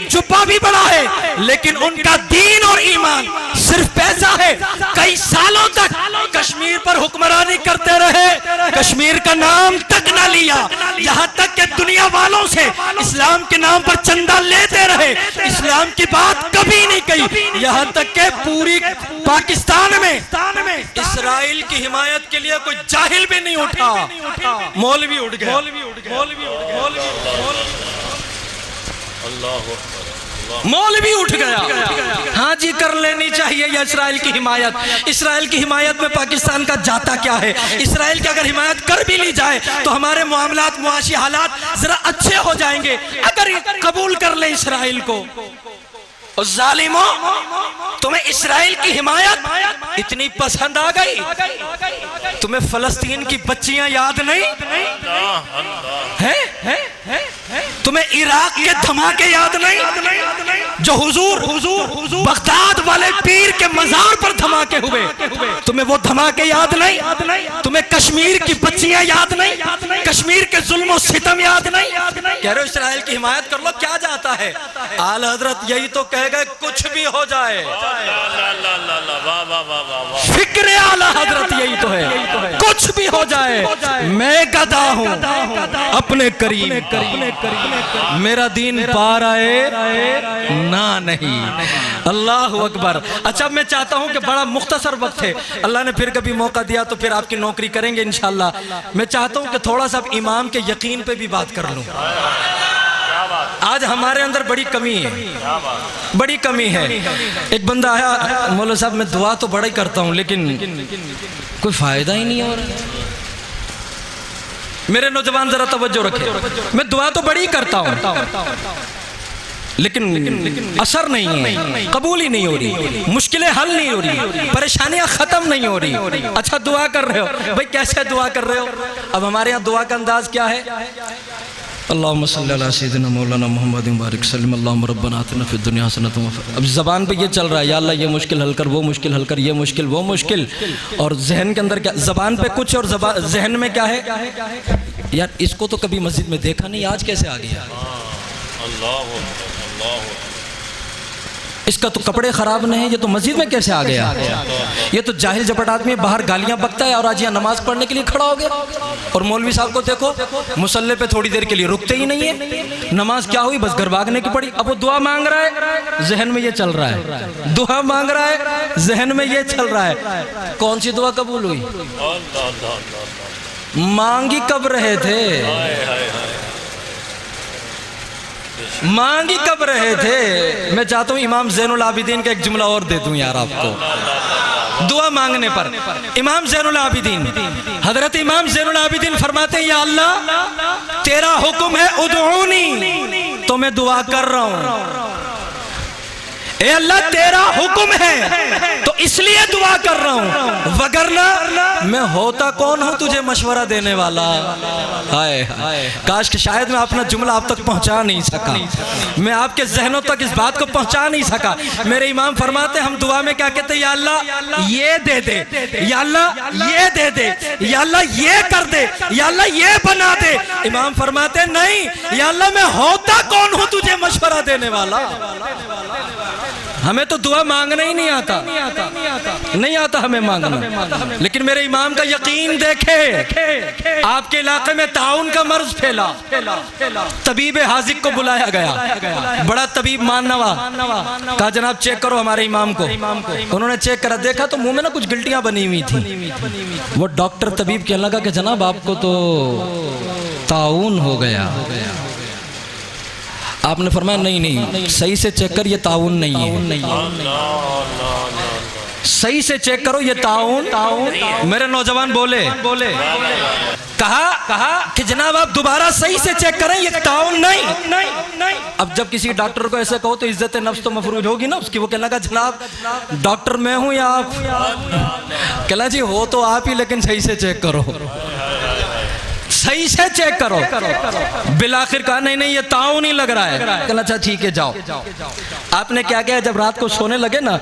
जुब्बा भी बड़ा है, लेकिन उनका दीन और ईमान सिर्फ पैसा है। कई सालों तक कश्मीर पर हुक्मरानी करते रहे, कश्मीर का नाम तक ना लिया, यहाँ तक कि दुनिया वालों से इस्लाम के नाम पर चंदा लेते रहे, इस्लाम की बात कभी नहीं कही। यहाँ तक कि पूरी पाकिस्तान में इस्राइल की हिमायत के लिए कोई जाहिल भी नहीं उठा, मौलवी उठ गए, मौलवी उठ गया। हाँ जी, कर लेनी चाहिए ये इस्राइल की हिमायत। इस्राइल की हिमायत में पाकिस्तान का जाता क्या है? इस्राइल की अगर हिमायत कर भी ली जाए तो हमारे मामलात, मुआशी हालात जरा अच्छे हो जाएंगे अगर कबूल कर ले इस्राइल को। और जालिमों, तुम्हें इस्राइल की हिमायत इतनी पसंद आ गई, तुम्हें फलस्तीन की बच्चियां याद नहीं है? तुम्हें इराक के धमाके याद नहीं जो हुजूर बगदाद वाले पीर के मजार पर धमाके हुए? तुम्हें वो धमाके याद नहीं? तुम्हें कश्मीर की बच्चियां याद नहीं? कश्मीर के जुल्म और सितम याद नहीं? कह रहे हो इस्राइल की हिमायत कर लो, क्या जाता है? आला हजरत यही तो कह गए, कुछ भी हो जाए फिक्र आला हजरत यही तो है, कुछ भी हो जाए मैं गदा हूं अपने करीम का, मेरा दीन पार आए ना नहीं। अल्लाह अकबर। अच्छा मैं चाहता हूं कि बड़ा मुख्तसर वक्त है, अल्लाह ने फिर कभी मौका दिया तो फिर आपकी नौकरी करेंगे इंशाल्लाह। मैं चाहता हूं कि थोड़ा सा इमाम के यकीन पे भी बात कर लूं। आज हमारे अंदर बड़ी कमी है, बड़ी कमी है। एक बंदा आया, मौलवी साहब मैं दुआ तो बड़ा ही करता हूं लेकिन कोई फायदा ही नहीं हो रहा। मेरे नौजवान जरा तवज्जो रखें, मैं दुआ तो बड़ी करता हूं लेकिन असर नहीं है, कबूल ही नहीं हो रही, मुश्किलें हल नहीं हो रही, परेशानियां खत्म नहीं हो रही। अच्छा दुआ कर रहे हो भाई, कैसे दुआ कर रहे हो? अब हमारे यहाँ दुआ का अंदाज क्या है? अल्लाहुम्मा सल्ली अला सय्यिदिना मौलाना मुहम्मद मुबारक सल्लम अल्लाहुम्मा रब्बना आतिना फिद दुनिया हसनतन। अब ज़बान पे ये चल रहा है, या अल्लाह ये मुश्किल हल कर, वो मुश्किल हल कर, ये मुश्किल वो मुश्किल, और जहन के अंदर क्या, ज़बान पे कुछ और जहन में क्या है? यार इसको तो कभी मस्जिद में देखा नहीं, आज कैसे आ गया? इसका तो कपड़े खराब नहीं है, ये तो मस्जिद में कैसे आ गया? ये तो जाहिल जपट आदमी बाहर गालियां बकता है और आज यहाँ नमाज पढ़ने के लिए खड़ा हो गया। और मौलवी साहब को देखो मुसल्ले पे थोड़ी देर के लिए रुकते ही नहीं है। नमाज क्या हुई, बस घर भागने की पड़ी। अब वो दुआ मांग रहा है, जहन में ये चल रहा है, दुआ मांग रहा है, जहन में ये चल रहा है। कौन सी दुआ कबूल हुई? मांगी कब रहे थे, मांगी कब रहे थे? मैं चाहता हूं इमाम ज़ैनुल आबिदीन का एक जुमला और दे दूं यार आपको। दुआ मांगने पर इमाम ज़ैनुल आबिदीन, हजरत इमाम ज़ैनुल आबिदीन फरमाते हैं, या अल्लाह तेरा हुक्म है उदऊनी, तो मैं दुआ कर रहा हूं। ए अल्लाह तेरा हुक्म है तो इसलिए दुआ कर रहा हूं, वगरना मैं होता कौन हूं तुझे मशवरा देने वाला। हाय हाय, काश कि शायद मैं अपना जुमला आप तक पहुंचा नहीं सका, मैं आपके जहनों तक इस बात को पहुंचा नहीं सका। मेरे इमाम फरमाते हम दुआ में क्या कहते हैं, या अल्लाह ये दे दे, या अल्लाह ये दे दे, या अल्लाह ये कर दे, या अल्लाह ये बना दे। इमाम फरमाते नहीं, या अल्लाह मैं होता कौन हूं तुझे मशवरा देने वाला। हमें तो दुआ मांगना ही नहीं आता, नहीं आता हमें मांगना। लेकिन मेरे इमाम का यकीन देखे, आपके इलाके में ताउन का मर्ज फैला, तबीब हाजिक को बुलाया गया, बड़ा तबीब माननवा, कहा जनाब चेक करो हमारे इमाम को। उन्होंने चेक करा, देखा तो मुंह में ना कुछ गिल्टियां बनी हुई थी। वो डॉक्टर तबीब कहने लगा कि जनाब आपको तो ताउन हो गया। आपने फरमाया नहीं नहीं, सही से चेक कर, ये ताउन नहीं है, सही से चेक करो, ये ताउन। मेरे नौजवान बोले कहा कि जनाब आप दोबारा सही से चेक करें, ये ताउन नहीं। अब जब किसी डॉक्टर को ऐसे कहो तो इज्जत नफ्स तो मफरूज होगी ना उसकी। वो कहने लगा जनाब डॉक्टर मैं हूं या आप? कहला जी हो तो आप ही, लेकिन सही से चेक करो, सही से चेक करो। बिलाखिर कहा नहीं नहीं ये ताउन ही लग रहा है। कहना अच्छा ठीक है जाओ। आपने क्या किया, जब रात को सोने लगे ना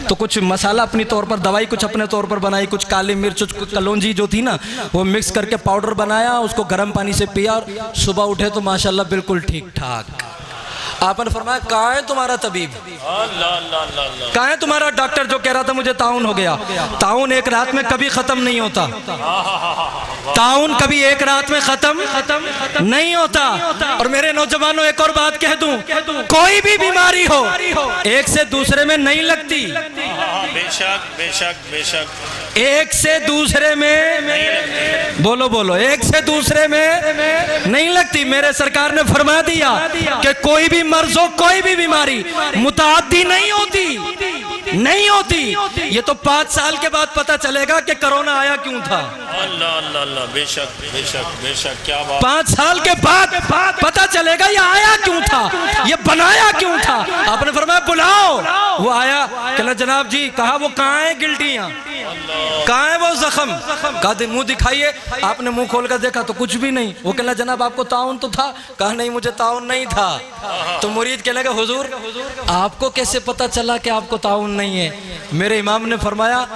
तो कुछ मसाला अपनी तौर पर, दवाई कुछ अपने तौर पर बनाई, कुछ काली मिर्च, कुछ कलौंजी जो थी ना वो मिक्स करके पाउडर बनाया, उसको गर्म पानी से पिया और सुबह उठे तो माशाल्लाह बिल्कुल ठीक ठाक। आपने फरमाया कहाँ है तुम्हारा तबीब, कहाँ है तुम्हारा डॉक्टर जो कह रहा था मुझे ताउन हो गया? ताउन एक रात में कभी खत्म नहीं होता, ताउन कभी एक रात में खत्म नहीं होता। और मेरे नौजवानों एक और बात कह दूं, कोई भी बीमारी हो एक से दूसरे में नहीं लगती, बेशक बेशक बेशक एक से दूसरे में, बोलो बोलो, एक से दूसरे में नहीं लगती। मेरे सरकार ने फरमा दिया कि कोई भी मर्ज हो, कोई भी बीमारी मुताअद्दी नहीं होती, नहीं होती। ये तो 5 साल के बाद पता चलेगा कि कोरोना आया क्यों था। अल्लाह अल्लाह अल्लाह, बेशक बेशक बेशक, क्या बात। 5 साल के बाद पता चलेगा ये आया क्यों था, ये बनाया क्यों था। आपने फरमाया बुलाओ, वो आया, कहना जनाब जी, कहा वो कहाँ है गिल्टियां, कहाँ है वो जख्म? कहा मुंह दिखाइए। आपने मुंह खोल कर देखा तो कुछ भी नहीं। वो कहना जनाब आपको ताउन तो था? कहा नहीं मुझे ताउन नहीं था। तो मुरीद कहने लगा हुजूर आपको कैसे पता चला कि आपको ताउन नहीं है? मेरे इमाम ने फरमाया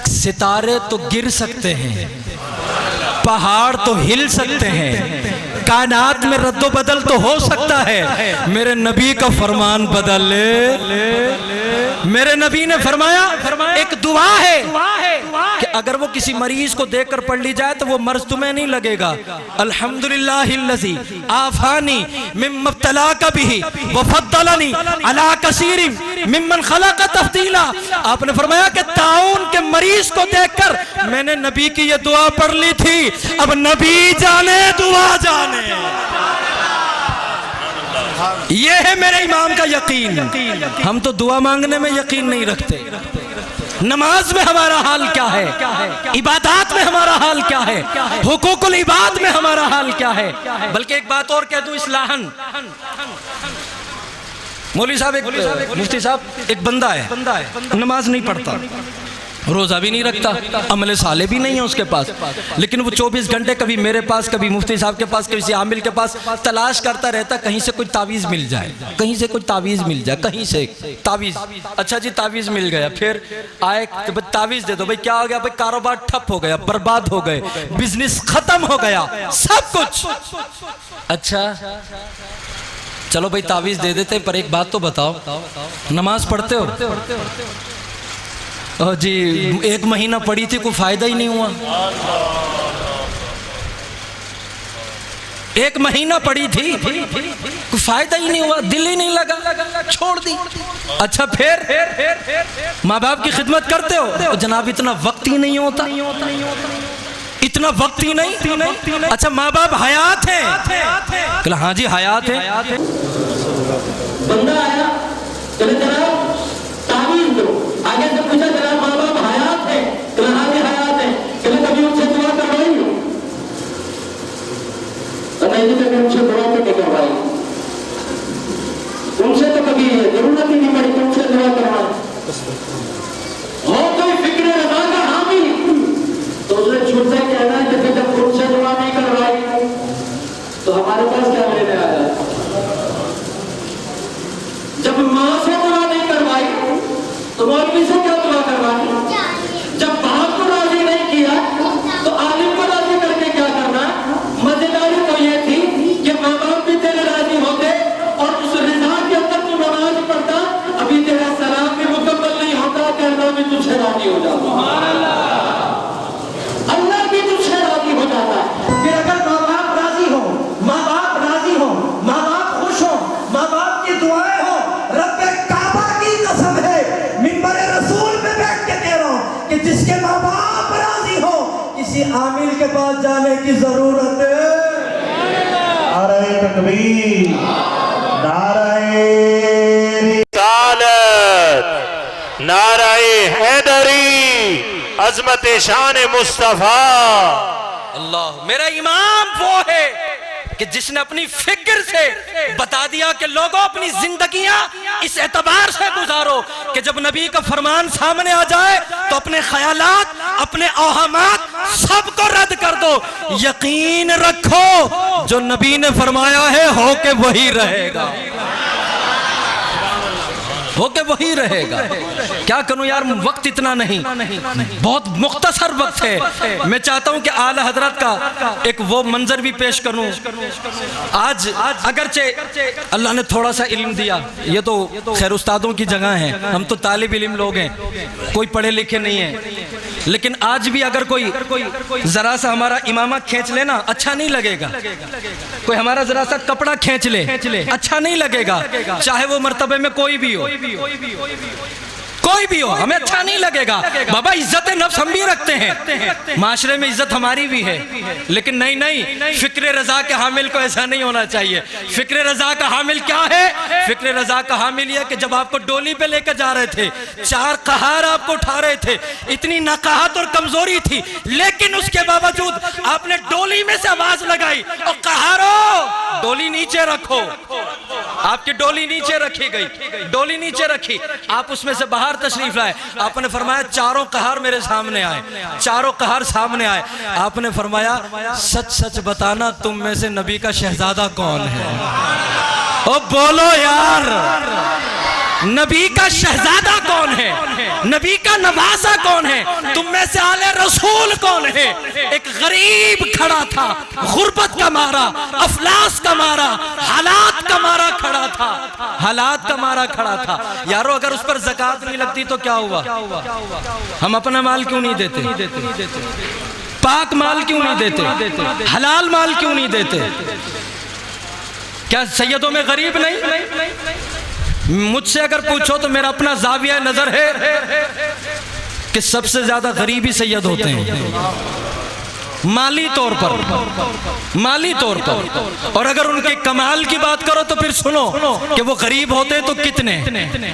सितारे तो गिर सकते हैं, पहाड़ तो हिल सकते हैं, कायनात में रद्दो बदल तो हो सकता है, मेरे नबी का फरमान बदल ले। मेरे नबी ने फरमाया एक दुआ है कि अगर वो किसी मरीज को देखकर पढ़ ली जाए तो वो मर्ज तुम्हें नहीं लगेगा। अल्हम्दुलिल्लाहिल्लज़ी आफानी मिम्मा इब्तलाका बिही व फद्दलनी अला कसीरिन मिम्मन खलक़ तफ़दीला। आपने फरमाया कि ताउन के मरीज को देखकर मैंने नबी की ये दुआ पढ़ ली थी, अब नबी जाने दुआ जाने। ये है मेरे इमाम का यकीन। हम तो दुआ मांगने में यकीन नहीं रखते, नमाज में हमारा हाल क्या है, इबादत में हमारा हाल क्या है, हुकूकुल इबाद में हमारा हाल क्या है। बल्कि एक बात और कह दूं, इस्लाहन मौलवी साहब, एक मुफ्ती साहब, एक बंदा है नमाज नहीं पढ़ता, रोजा भी नहीं रखता, अमले साले भी नहीं है उसके पास, लेकिन वो 24 घंटे कभी मेरे पास, कभी मुफ्ती साहब के पास, किसी आमिल के पास तलाश करता रहता कहीं से कोई तावीज़ मिल जाए, कहीं से कोई तावीज़ मिल जाए, कहीं से तावीज़। अच्छा जी तावीज़ मिल गया, फिर आए तो भाई तावीज़ दे दो, भाई क्या हो गया, भाई कारोबार ठप हो गया, बर्बाद हो गए, बिजनेस खत्म हो गया, सब कुछ। अच्छा चलो भाई तावीज़ दे देते, पर एक बात तो बताओ, नमाज पढ़ते हो? जी 1 महीना पड़ी थी, कोई फायदा ही नहीं हुआ। 1 महीना पड़ी थी, कोई फायदा ही नहीं हुआ, दिल ही नहीं लगा, छोड़ दी। अच्छा फिर माँ बाप की खिदमत करते हो? जनाब इतना वक्त ही नहीं होता, इतना वक्त ही नहीं। अच्छा माँ बाप हयात है? हाँ जी हयात है। बंदा आया, चले जनाब तावीज़ दो, आगे से पूछा जनाब माँ बाप हयात है? हाँ जी हयात है। कभी उनसे दुआ करवाई हो? नहीं जी कभी उनसे दुआ तो नहीं करवाई, उनसे तो कभी जरूरत ही नहीं पड़ी कि उनसे दुआ करवाए। हो कोई फिक्र रज़ा का हामी तो उसने छूट से कहना है कि जब उनसे दुआ नहीं करवाई तो हमारे पास क्या लेने आया। जब माँ से दुआ नहीं करवाई तो मौलवी से क्या दुआ करवाई। जब बाप को राजी नहीं किया तो आलिम को राजी करके क्या करना। मजेदारी तो ये थी कि माँ बाप भी तेरे राजी होते और उस रिजा के अंदर तू नमाज पढ़ता, अभी तेरा सलाम भी मुकम्मल नहीं होता कि अल्लाह भी तुझसे राजी हो जाता, अल्लाह भी तुझसे राजी हो जाता। फिर अगर माँ बाप राजी हो, माँ बाप राजी हो, माँ बाप खुश हो, माँ बाप की दुआएं हो, रब्बे काबा की कसम है, मिंबर रसूल पे बैठ के कह रहा हूं कि जिसके माँ बाप राजी हो किसी आमिल के पास जाने की जरूरत है। नारे तकबीर, नारे रिसालत, नारे हैदरी, अजमत शान मुस्तफा। अल्लाह, मेरा इमाम वो है कि जिसने अपनी फिक्र से बता दिया कि लोगों अपनी जिंदगियां इस एतबार से गुजारो कि जब नबी का फरमान सामने आ जाए तो अपने ख्यालात, अपने औहमात सबको रद्द कर दो। यकीन रखो जो नबी ने फरमाया है हो के वही रहेगा, हो के वही रहेगा। क्या करूं यार, वक्त इतना नहीं, बहुत मुख्तसर वक्त है। मैं चाहता हूं कि आला हजरत का एक वो मंजर भी पेश करूं। आज अगरचे अल्लाह ने थोड़ा सा इल्म दिया, ये तो खैर उस्तादों की जगह है, हम तो तालिब इल्म लोग हैं, कोई पढ़े लिखे नहीं है, लेकिन आज भी अगर कोई जरा सा हमारा इमामा खींच लेना अच्छा नहीं लगेगा, कोई हमारा जरा सा कपड़ा खींच ले अच्छा नहीं लगेगा, चाहे वो मर्तबे में कोई भी हो, कोई भी हो, हमें अच्छा नहीं लगेगा। बाबा इज्जत नफ्स हम भी रखते हैं, माशरे में इज्जत हमारी भी है, लेकिन नहीं, फिक्र रजा के हामिल को ऐसा नहीं होना चाहिए। फिक्र रजा का हामिल क्या है? फिक्र रजा का हामिल यह कि जब आपको डोली पे लेकर जा रहे थे, 4 कहार आपको उठा रहे थे, इतनी नकाहत और कमजोरी थी, लेकिन उसके बावजूद आपने डोली में से आवाज लगाई और कहारो डोली नीचे रखो। आपकी डोली नीचे रखी गई, डोली नीचे रखी, आप उसमें से बाहर तशरीफ लाए। आपने फरमाया 4 कहार मेरे सामने आए, 4 कहार सामने आए। आपने फरमाया सच सच बताना तुम में से नबी का शहजादा कौन है? ओ बोलो यार, नबी का शहजादा कौन है, नबी का नवासा कौन है, तुम में से आले रसूल कौन है। एक गरीब खड़ा था, गुर्बत का मारा, अफलास का मारा, हालात का मारा खड़ा था, हालात का मारा खड़ा था। यारो अगर उस पर ज़कात नहीं लगती तो क्या हुआ? हम अपना माल क्यों नहीं देते? पाक माल क्यों नहीं देते? हलाल माल क्यों नहीं देते? क्या सैयदों में गरीब नहीं? मुझसे अगर पूछो तो मेरा अपना जाविया नजर है कि सबसे ज्यादा गरीबी सैयद होते हैं माली तौर पर, माली तौर पर। और अगर उनके कमाल की बात करो तो फिर सुनो कि वो गरीब होते हैं तो कितने।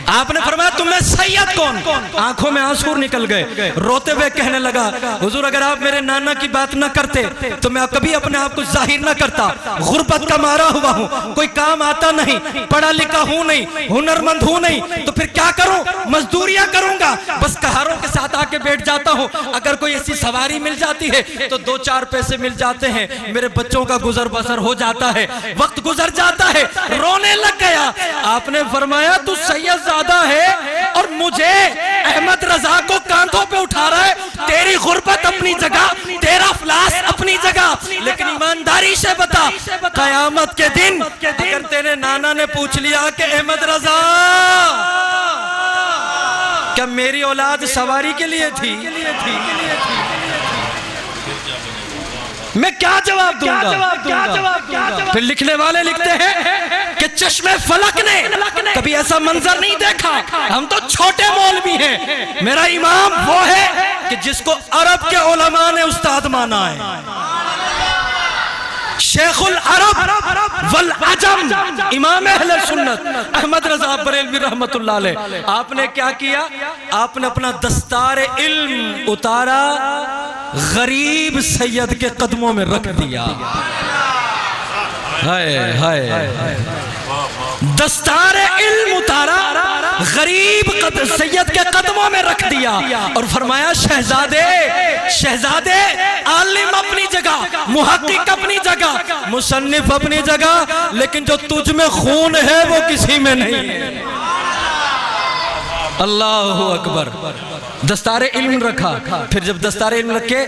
आपने फरमाया तुम्हें सैयद कौन? आंखों में आंसू निकल गए, रोते हुए कहने लगा हुजूर अगर आप मेरे नाना की बात ना करते तो मैं कभी अपने आप को जाहिर ना करता। गुर्बत का मारा हुआ हूँ, कोई काम आता नहीं, पढ़ा लिखा हूँ नहीं, हुनरमंद हूँ नहीं, तो फिर क्या करूँ? मजदूरियां करूंगा, बस कहारों के साथ आके बैठ जाता हूँ। अगर कोई ऐसी सवारी मिल जाती है तो 2-4 पैसे मिल जाते हैं, मेरे बच्चों का गुजर बसर हो जाता है। वक्त गुजर जाता है, रोने लग गया। आपने फरमाया तू सैयद ज़्यादा है और मुझे अहमद रजा को कांधों पे उठा रहा है। तेरी गुर्बत अपनी जगह, तेरा अफलास अपनी जगह, लेकिन ईमानदारी से बता कयामत के दिन अगर तेरे नाना ने पूछ लिया कि अहमद रजा क्या मेरी औलाद सवारी के लिए थी, मैं क्या जवाब दूंगा? फिर लिखने वाले लिखते हैं कि चश्मे फलक ने कभी ऐसा मंजर नहीं देखा। हम तो छोटे मौलवी हैं, मेरा इमाम वो है कि जिसको अरब के उलमा ने उस्ताद माना है। शेखुल अरब वल अजम इमाम अहले सुन्नत अहमद रजा बरेलवी रहमतुल्लाह अलैह। आपने क्या किया? आपने अपना दस्तार इल्म उतारा, गरीब सैयद के कदमों में रख दिया। हाय हाय, दस्तार इल्म उतारा, गरीब सैयद के कदमों में रख दिया और फरमाया शहजादे, शहजादे आलिम अपनी जगह, मुहक्किक अपनी जगह, मुसन्निफ अपनी जगह, लेकिन जो तुझ में खून है वो किसी में नहीं है। अल्लाहु अकबर। दस्तारे इल्म रखा, फिर जब दस्तारे इल्म रखे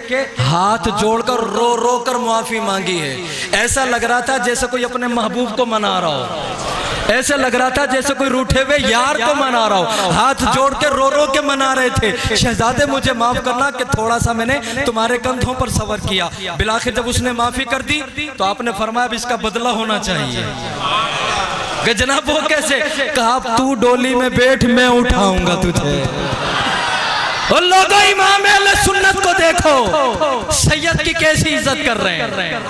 हाथ जोड़कर रो रो कर मुआफी मांगी है। ऐसा लग रहा था जैसे कोई अपने महबूब को मना रहा हो, ऐसे लग रहा था जैसे कोई रूठे हुए यार को मना रहा हो। हाथ जोड़ के रो रो के मना रहे थे, शहजादे मुझे माफ करना कि थोड़ा सा मैंने तुम्हारे कंधों पर सवर किया। बिलाखिर जब उसने माफी कर दी तो आपने फरमाया इसका बदला होना चाहिए। कि जनाब वो कैसे? कहा तू डोली में बैठ, मैं उठाऊंगा तुझे। और लोगों इमाम अहले सुन्नत को देखो, सैयद की कैसी इज्जत कर रहे हैं,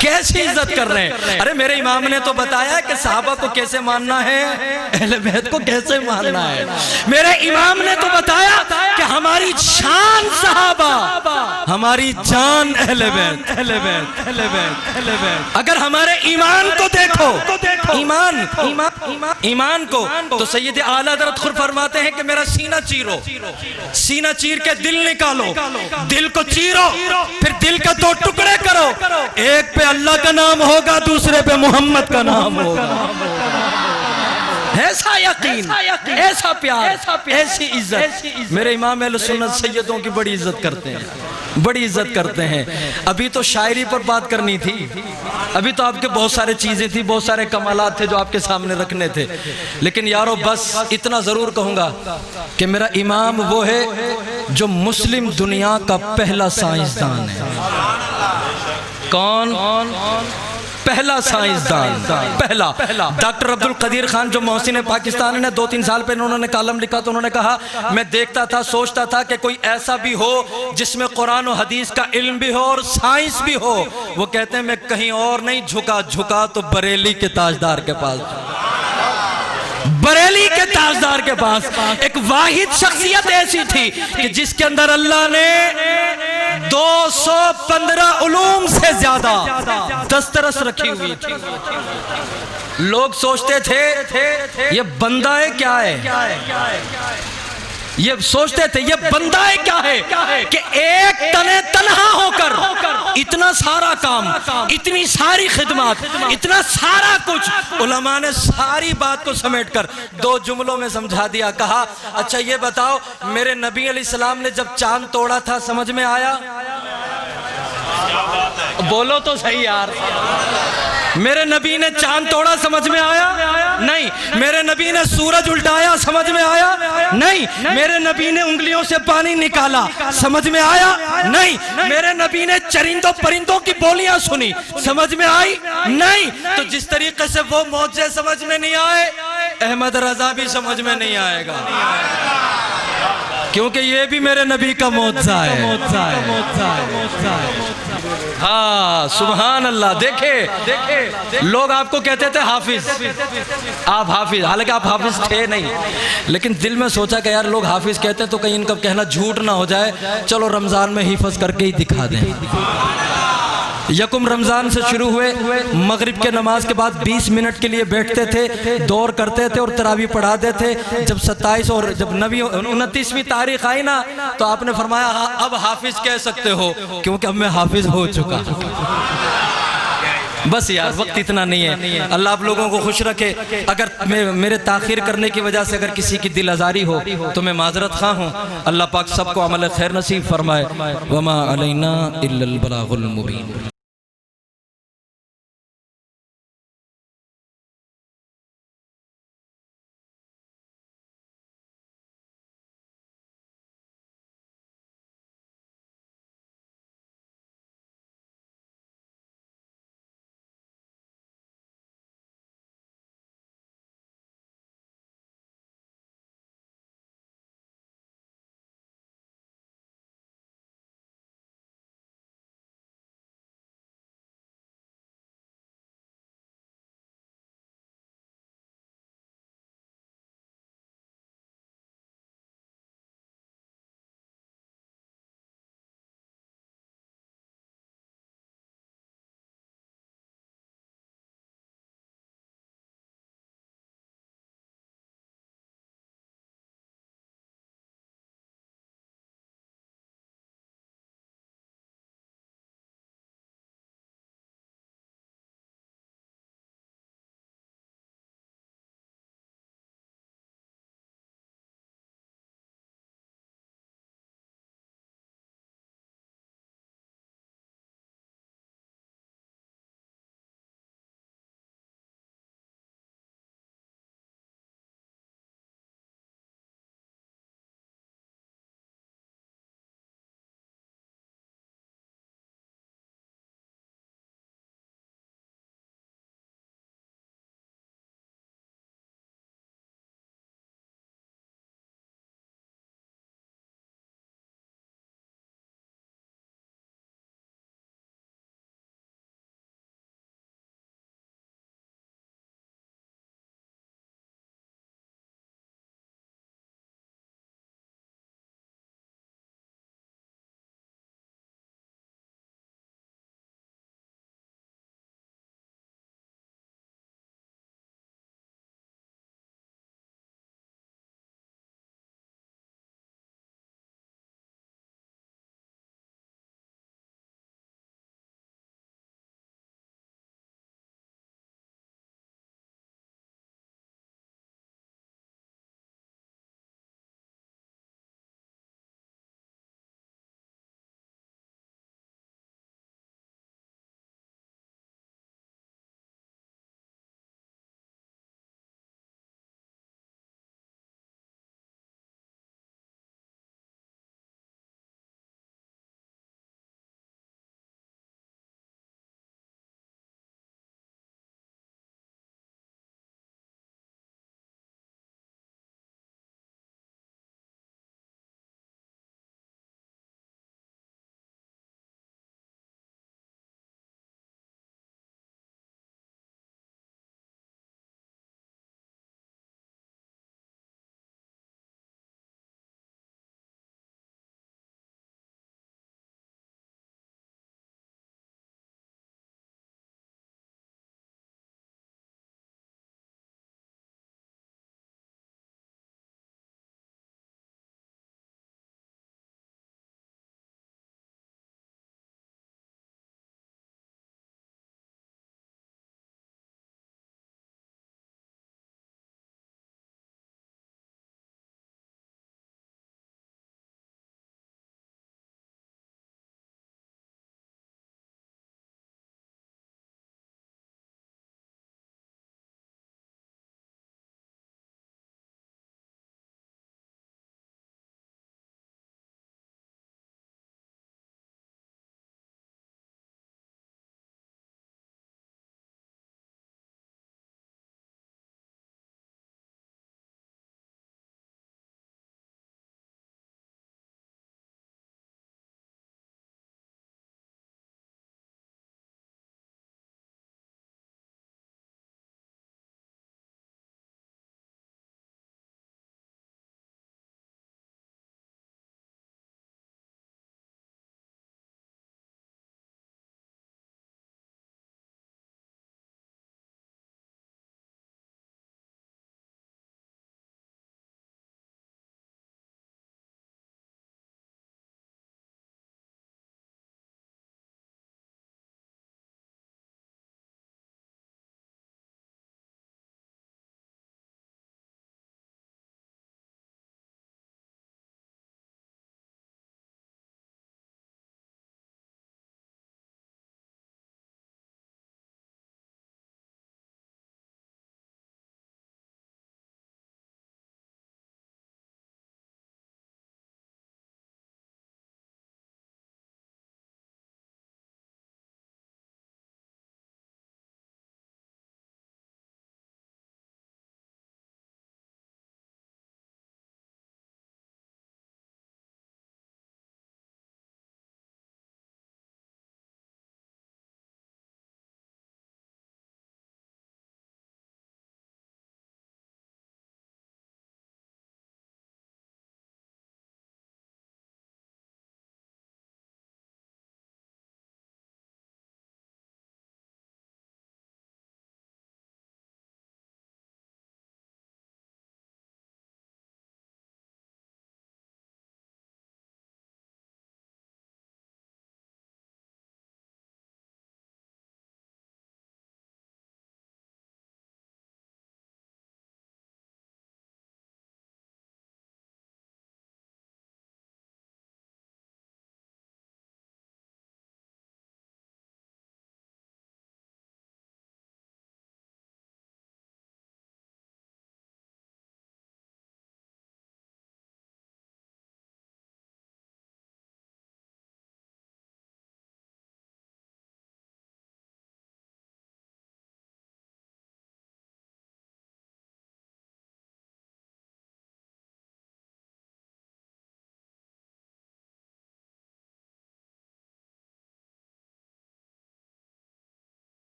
कैसी इज्जत कर रहे हैं। अरे मेरे इमाम ने तो बताया कि साहबा को कैसे मानना है, अहले बैत को कैसे मानना है। मेरे इमाम ने तो बताया कि हमारी शान साहबा, हमारी जान अहले बैत, अहले बैत, अहले बैत, अहले बैत। अगर हमारे ईमान को देखो, ईमान ईमान को, तो सैयद आला हज़रत खुद फरमाते हैं कि मेरा सीना चीरो, सीना चीर के दिल निकालो, दिल को चीरो, फिर दिल का 2 टुकड़े करो। एक पे अल्लाह का नाम होगा, दूसरे पे मोहम्मद का नाम होगा। ऐसा यकीन, ऐसा प्यार, ऐसी इज्जत। मेरे इमाम अहले सुन्नत सैयदों की बड़ी इज्जत करते हैं, बड़ी इज्जत करते हैं। अभी तो शायरी पर बात करनी थी, अभी तो आपके बहुत सारे चीजें थी, बहुत सारे कमालात थे जो आपके सामने रखने थे, लेकिन यारो बस इतना जरूर कहूंगा कि मेरा इमाम वो है जो मुस्लिम दुनिया का पहला साइंसदान है। कौन? पहला साइंसदान, पहला डॉक्टर अब्दुल कदीर खान जो मोहसिन पाकिस्तान ने 2-3 साल पहले उन्होंने कॉलम लिखा तो उन्होंने कहा मैं देखता था, सोचता था कि कोई ऐसा भी हो जिसमें कुरान और हदीस का इल्म भी हो और साइंस भी हो। वो कहते हैं मैं कहीं और नहीं झुका तो बरेली के ताजदार के पास, बरेली के ताजदार के पास। एक वाहिद शख्सियत ऐसी थी कि जिसके अंदर अल्लाह ने 215 उलूम से ज्यादा दस्तरस रखी हुई थी। लोग सोचते थे ये बंदा है क्या है, ये सोचते थे ये बंदा है क्या है कि एक तने तन्हा होकर इतना सारा काम, इतनी सारी खिदमत, इतना सारा कुछ। उलमा ने सारी बात को समेटकर 2 जुमलों में समझा दिया। कहा अच्छा ये बताओ, मेरे नबी अलैहिस्सलाम ने जब चांद तोड़ा था समझ में आया? बोलो तो सही यार। मेरे नबी ने चांद तोड़ा समझ में आया? नहीं। मेरे नबी ने सूरज उल्टाया समझ में आया? नहीं। मेरे नबी ने उंगलियों से पानी निकाला समझ में आया? नहीं। मेरे नबी ने चरिंदों परिंदों की बोलियां सुनी समझ में आई? नहीं। तो जिस तरीके से वो मौजे समझ में नहीं आए, अहमद रजा भी समझ में नहीं आएगा, क्योंकि ये भी मेरे नबी का मौजा है। हाँ सुभान अल्लाह। देखे लोग आपको कहते थे हाफिज, आप हाफिज, हालांकि आप हाफिज थे नहीं, लेकिन दिल में सोचा कि यार लोग हाफिज कहते हैं तो कहीं इनका कहना झूठ ना हो जाए, चलो रमजान में हिफज करके ही दिखा दें। यकुम रमजान से शुरू हुए, मगरिब के नमाज के बाद 20 मिनट के लिए बैठते थे, दौर करते थे और तरावी पढ़ाते थे। जब 27 और जब 29वीं तारीख आई ना, तो आपने फरमाया हाँ अब हाफिज कह सकते हो, क्योंकि अब मैं हाफिज हो चुका। बस यार वक्त इतना नहीं है। अल्लाह आप लोगों को खुश रखे। अगर मेरे ताखिर करने की वजह से अगर किसी की दिल आजारी हो तो मैं माजरत खा हूँ। अल्लाह पाक सबको अमल खैर नसीब फरमाए। वमा अलैना इल्लल बलागुल मुबीन।